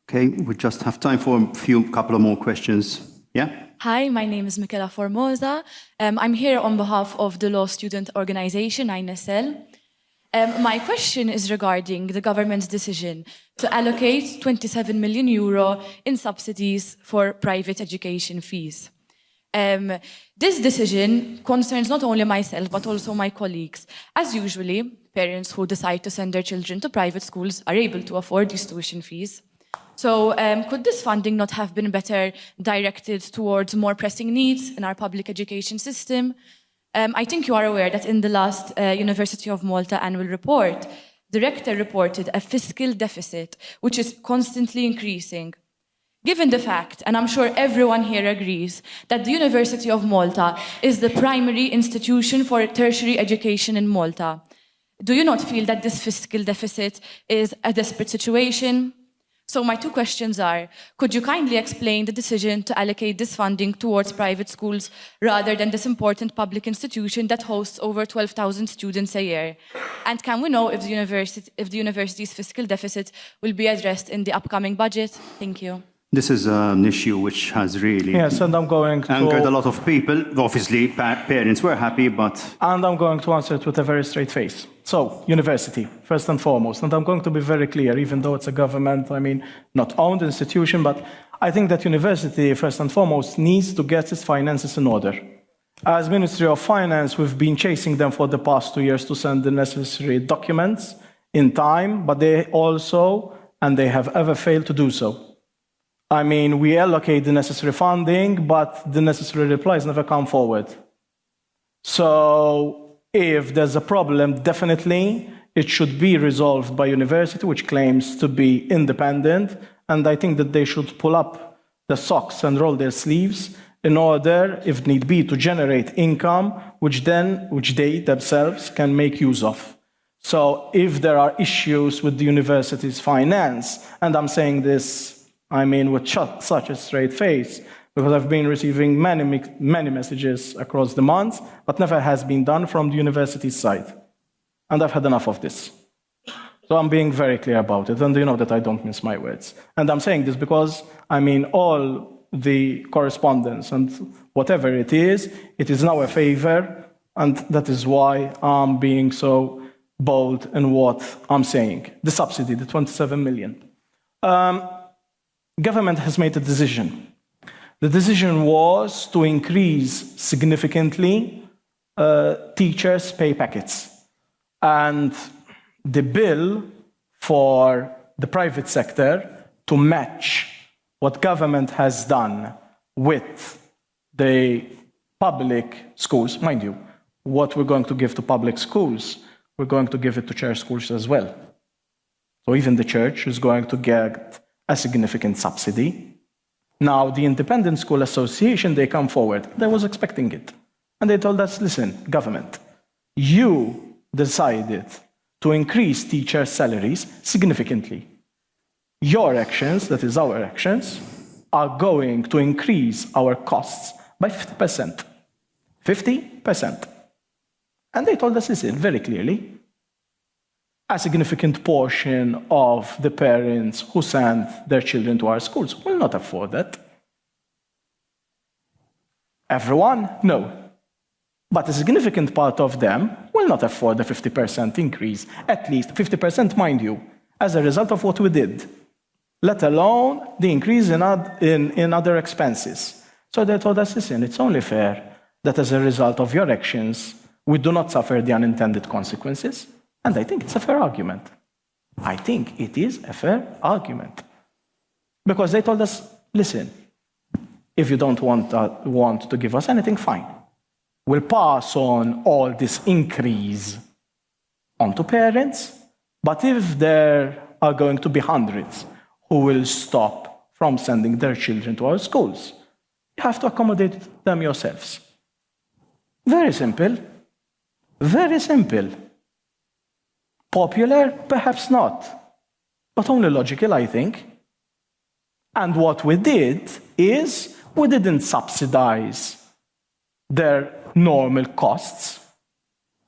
Okay, we just have time for couple of more questions. Yeah? Hi, my name is Michela Formosa. I'm here on behalf of the Law Student Organization, INSL. My question is regarding the government's decision to allocate 27 million euro in subsidies for private education fees. This decision concerns not only myself, but also my colleagues. As usually, parents who decide to send their children to private schools are able to afford these tuition fees. So could this funding not have been better directed towards more pressing needs in our public education system? I think you are aware that in the last University of Malta annual report, the rector reported a fiscal deficit, which is constantly increasing. Given the fact, and I'm sure everyone here agrees, that the University of Malta is the primary institution for tertiary education in Malta, do you not feel that this fiscal deficit is a desperate situation? So my two questions are, could you kindly explain the decision to allocate this funding towards private schools rather than this important public institution that hosts over 12,000 students a year? And can we know if the university's fiscal deficit will be addressed in the upcoming budget? Thank you. This is an issue which has really Yes, and I'm going to angered a lot of people. Obviously, parents were happy, but... And I'm going to answer it with a very straight face. So, university, first and foremost. And I'm going to be very clear, even though it's a government, not owned institution, but I think that university, first and foremost, needs to get its finances in order. As Ministry of Finance, we've been chasing them for the past 2 years to send the necessary documents in time, but they have ever failed to do so. We allocate the necessary funding, but the necessary replies never come forward. So if there's a problem, definitely it should be resolved by university, which claims to be independent. And I think that they should pull up the socks and roll their sleeves in order, if need be, to generate income, which they themselves can make use of. So if there are issues with the university's finance, and I'm saying this with such a straight face, because I've been receiving many messages across the months, but never has been done from the university side. And I've had enough of this. So I'm being very clear about it, and you know that I don't mince my words. And I'm saying this because, all the correspondence and whatever it is now a favor, and that is why I'm being so bold in what I'm saying. The subsidy, the 27 million. Government has made a decision. The decision was to increase significantly teachers' pay packets. And the bill for the private sector to match what government has done with the public schools, mind you, what we're going to give to public schools, we're going to give it to church schools as well. So even the church is going to get a significant subsidy. Now, the Independent School Association, they come forward. They was expecting it. And they told us, listen, government, you decided to increase teacher salaries significantly. Your actions, that is our actions, are going to increase our costs by 50%. 50%. And they told us, listen, very clearly, a significant portion of the parents who send their children to our schools will not afford that. Everyone? No. But a significant part of them will not afford the 50% increase, at least 50%, mind you, as a result of what we did, let alone the increase in other expenses. So they told us, listen, it's only fair that as a result of your actions, we do not suffer the unintended consequences. And I think it's a fair argument. I think it is a fair argument. Because they told us, listen, if you don't want to give us anything, fine. We'll pass on all this increase onto parents, but if there are going to be hundreds who will stop from sending their children to our schools, you have to accommodate them yourselves. Very simple. Very simple. Popular? Perhaps not. But only logical, I think. And what we did is we didn't subsidize their normal costs.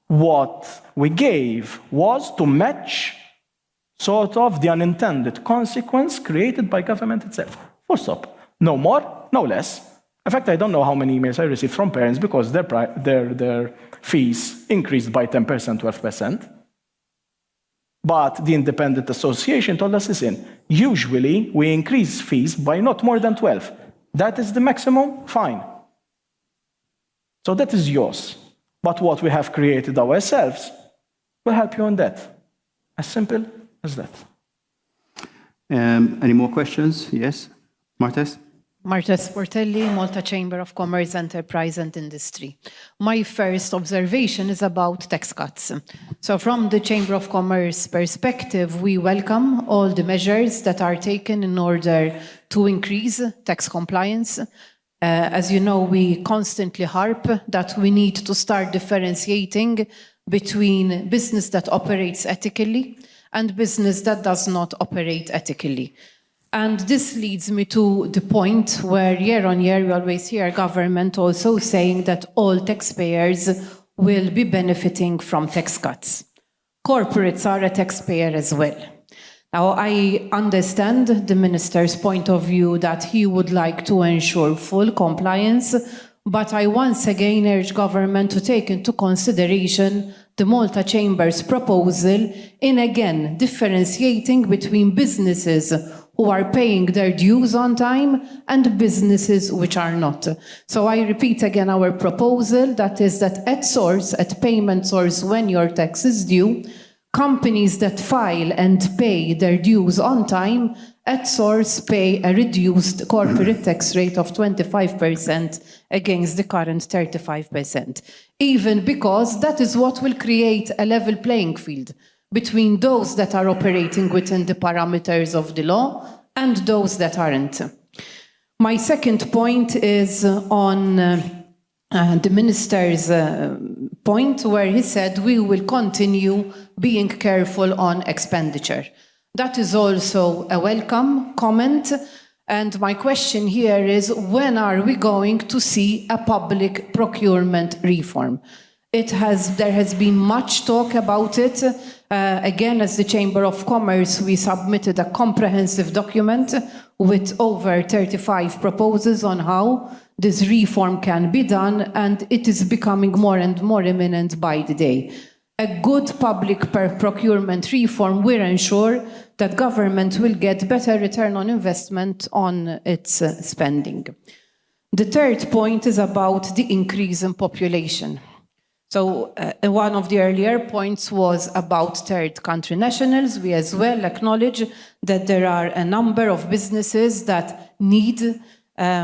What we gave was to match sort of the unintended consequence created by government itself. Full stop. No more, no less. In fact, I don't know how many emails I received from parents because their fees increased by 10%, 12%. But the independent association told us, listen, usually we increase fees by not more than 12. That is the maximum, fine. So that is yours. But what we have created ourselves will help you on that. As simple as that. Any more questions? Yes? Martes? Marta Sportelli, Malta Chamber of Commerce, Enterprise and Industry. My first observation is about tax cuts. So from the Chamber of Commerce perspective, we welcome all the measures that are taken in order to increase tax compliance. As you know, we constantly harp that we need to start differentiating between business that operates ethically and business that does not operate ethically. And this leads me to the point where year on year we always hear government also saying that all taxpayers will be benefiting from tax cuts. Corporates are a taxpayer as well. Now, I understand the minister's point of view that he would like to ensure full compliance, but I once again urge government to take into consideration the Malta Chamber's proposal in again differentiating between businesses who are paying their dues on time and businesses which are not. So I repeat again our proposal, that is that at source, at payment source when your tax is due, companies that file and pay their dues on time at source pay a reduced corporate tax rate of 25% against the current 35%. Even because that is what will create a level playing field between those that are operating within the parameters of the law and those that aren't. My second point is on the minister's point where he said we will continue being careful on expenditure. That is also a welcome comment. And my question here is, when are we going to see a public procurement reform? There has been much talk about it. Again, as the Chamber of Commerce, we submitted a comprehensive document with over 35 proposals on how this reform can be done, and it is becoming more and more imminent by the day. A good public procurement reform will ensure that government will get better return on investment on its spending. The third point is about the increase in population. So one of the earlier points was about third country nationals. We as well acknowledge that there are a number of businesses that need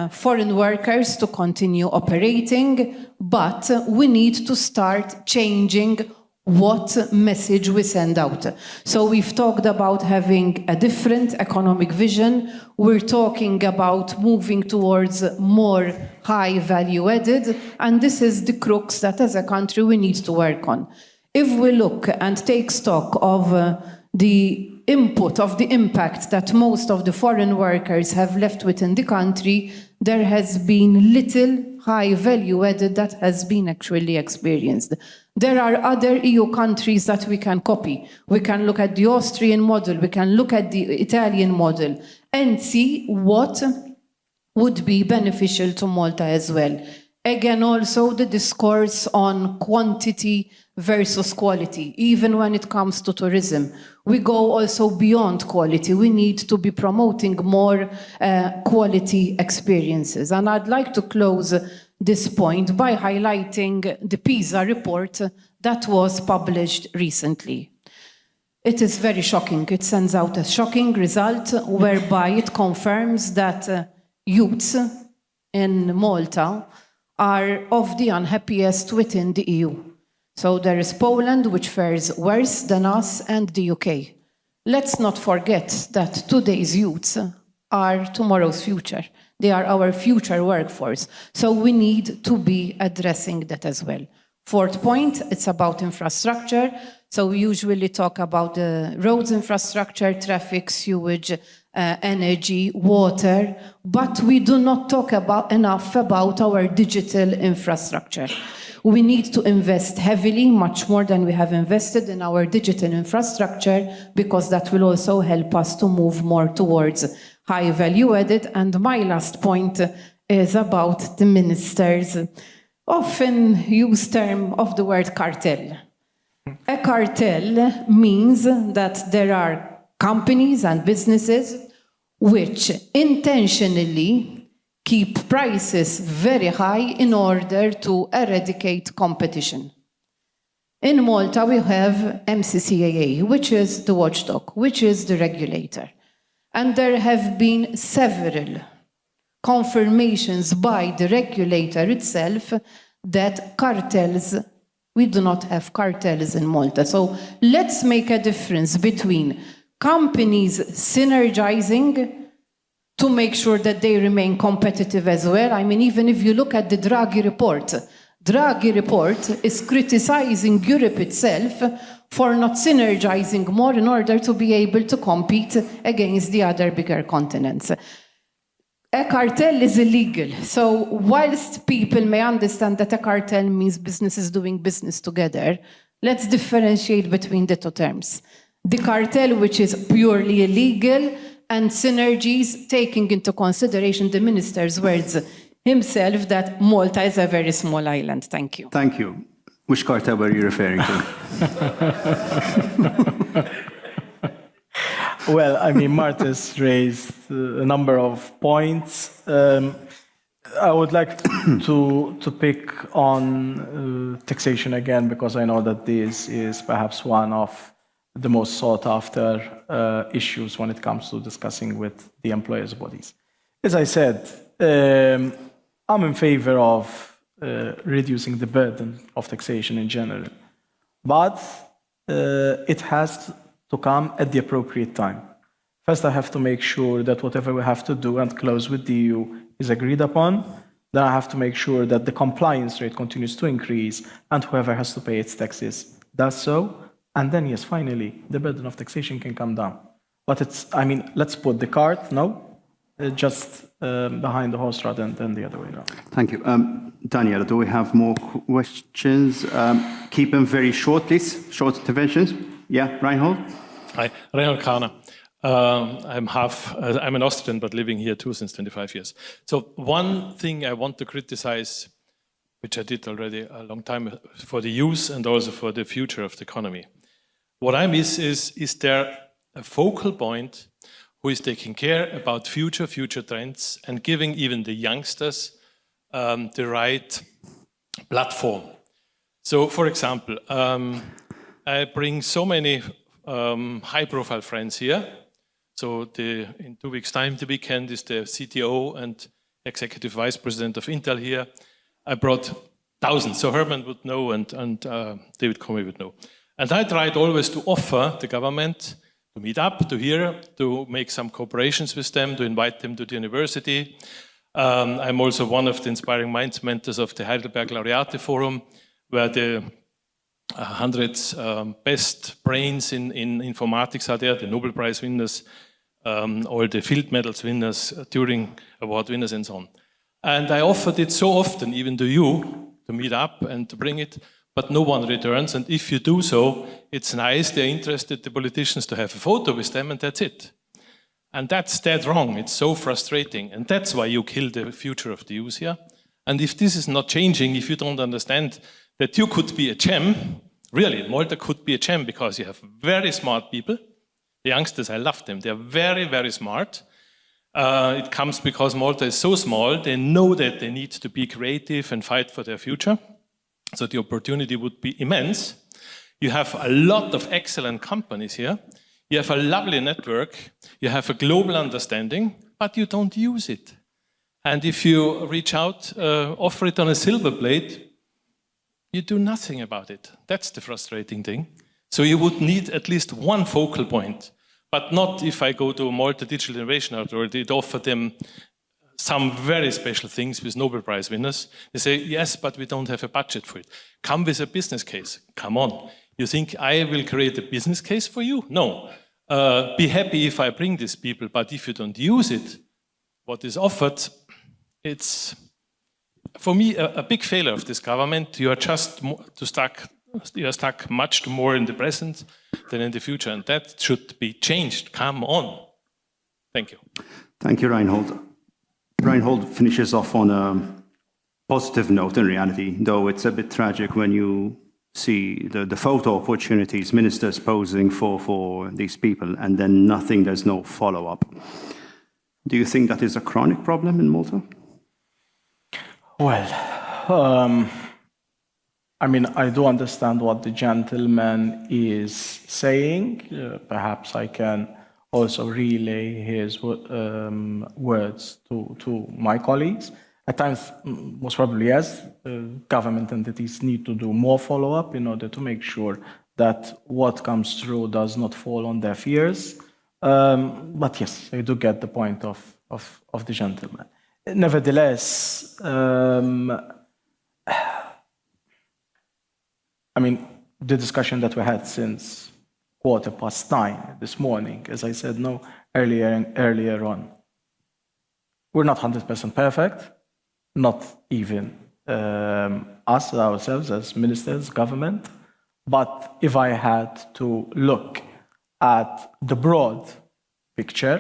foreign workers to continue operating, but we need to start changing what message we send out. So we've talked about having a different economic vision. We're talking about moving towards more high value added, and this is the crux that as a country we need to work on. If we look and take stock of the input of the impact that most of the foreign workers have left within the country, there has been little high value added that has been actually experienced. There are other EU countries that we can copy. We can look at the Austrian model, we can look at the Italian model and see what would be beneficial to Malta as well. Again, also the discourse on quantity versus quality, even when it comes to tourism. We go also beyond quality. We need to be promoting more quality experiences. And I'd like to close this point by highlighting the PISA report that was published recently. It is very shocking. It sends out a shocking result whereby it confirms that youths in Malta are of the unhappiest within the EU. So there is Poland, which fares worse than us, and the UK. Let's not forget that today's youths are tomorrow's future. They are our future workforce. So we need to be addressing that as well. Fourth point, it's about infrastructure. So we usually talk about the roads infrastructure, traffic, sewage, energy, water, but we do not talk enough about our digital infrastructure. We need to invest heavily, much more than we have invested in our digital infrastructure, because that will also help us to move more towards high value added. And my last point is about the minister's often used term of the word cartel. A cartel means that there are companies and businesses which intentionally keep prices very high in order to eradicate competition. In Malta, we have MCCAA, which is the watchdog, which is the regulator. And there have been several confirmations by the regulator itself that cartels, we do not have cartels in Malta. So let's make a difference between companies synergizing to make sure that they remain competitive as well. I mean, even if you look at the Draghi report is criticizing Europe itself for not synergizing more in order to be able to compete against the other bigger continents. A cartel is illegal. So whilst people may understand that a cartel means businesses doing business together, let's differentiate between the two terms. The cartel, which is purely illegal, and synergies, taking into consideration the minister's words himself that Malta is a very small island. Thank you. Thank you. Which cartel were you referring to? Well, I mean, Martis raised a number of points. I would like to pick on taxation again, because I know that this is perhaps one of the most sought after issues when it comes to discussing with the employers' bodies. As I said, I'm in favor of reducing the burden of taxation in general, but it has to come at the appropriate time. First, I have to make sure that whatever we have to do and close with the EU is agreed upon. Then I have to make sure that the compliance rate continues to increase and whoever has to pay its taxes does so. And then, yes, finally, the burden of taxation can come down. But it's, I mean, let's put the cart, just behind the horse rather than the other way around. Thank you. Daniela, do we have more questions? Keep them very short, please. Short interventions. Yeah, Reinhold? Hi, Reinhold Kahner. I'm an Austrian, but living here too since 25 years. So one thing I want to criticize, which I did already a long time, for the use and also for the future of the economy. What I miss is there a focal point who is taking care about future trends and giving even the youngsters the right platform. So, for example, I bring so many high-profile friends here. So in 2 weeks' time, the weekend, is the CTO and Executive Vice President of Intel here. I brought thousands, so Herman would know and David Comey would know. And I tried always to offer the government to meet up, to hear, to make some cooperations with them, to invite them to the university. I'm also one of the Inspiring Minds mentors of the Heidelberg Laureate Forum, where the 100 best brains in informatics are there, the Nobel Prize winners, all the field medals winners, Turing Award winners, and so on. And I offered it so often, even to you, to meet up and to bring it, but no one returns. And if you do so, it's nice, they're interested, the politicians, to have a photo with them, and that's it. And that's dead wrong. It's so frustrating. And that's why you kill the future of the youth here. And if this is not changing, if you don't understand that you could be a gem, really, Malta could be a gem, because you have very smart people. The youngsters, I love them. They're very, very smart. It comes because Malta is so small, they know that they need to be creative and fight for their future. So the opportunity would be immense. You have a lot of excellent companies here. You have a lovely network. You have a global understanding, but you don't use it. And if you reach out, offer it on a silver plate, you do nothing about it. That's the frustrating thing. So you would need at least one focal point, but not if I go to Malta Digital Innovation Authority to offer them some very special things with Nobel Prize winners. They say, yes, but we don't have a budget for it. Come with a business case. Come on. You think I will create a business case for you? No. Be happy if I bring these people, but if you don't use it, what is offered, it's, for me, a big failure of this government. You are just stuck much more in the present than in the future, and that should be changed. Come on. Thank you. Thank you, Reinhold. Reinhold finishes off on a positive note in reality, though it's a bit tragic when you see the photo opportunities, ministers posing for these people, and then nothing, there's no follow-up. Do you think that is a chronic problem in Malta? Well, I mean, I do understand what the gentleman is saying. Perhaps I can also relay his words to my colleagues. At times, most probably yes, government entities need to do more follow-up in order to make sure that what comes through does not fall on deaf ears. But yes, I do get the point of the gentleman. Nevertheless, I mean, the discussion that we had since 9:15 this morning, as I said earlier on, we're not 100% perfect. Not even us ourselves as ministers, government. But if I had to look at the broad picture,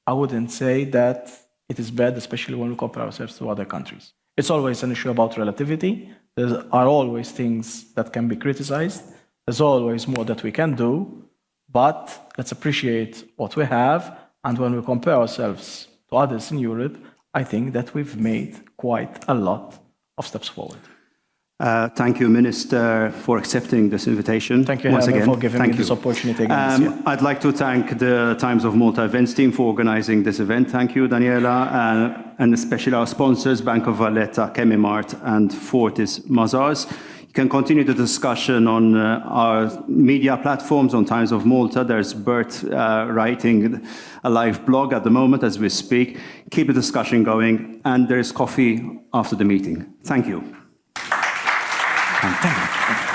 I wouldn't say that it is bad, especially when we compare ourselves to other countries. It's always an issue about relativity. There are always things that can be criticized. There's always more that we can do. But let's appreciate what we have. And when we compare ourselves to others in Europe, I think that we've made quite a lot of steps forward. Thank you, Minister, for accepting this invitation. Thank you, once Herman, again. for giving me this opportunity again this year. I'd like to thank the Times of Malta events team for organizing this event. Thank you, Daniela, and especially our sponsors, Bank of Valletta, Chemimart, and Fortis Mazars. You can continue the discussion on our media platforms on Times of Malta. There's Bert writing a live blog at the moment as we speak. Keep the discussion going, and there's coffee after the meeting. Thank you. Thank you.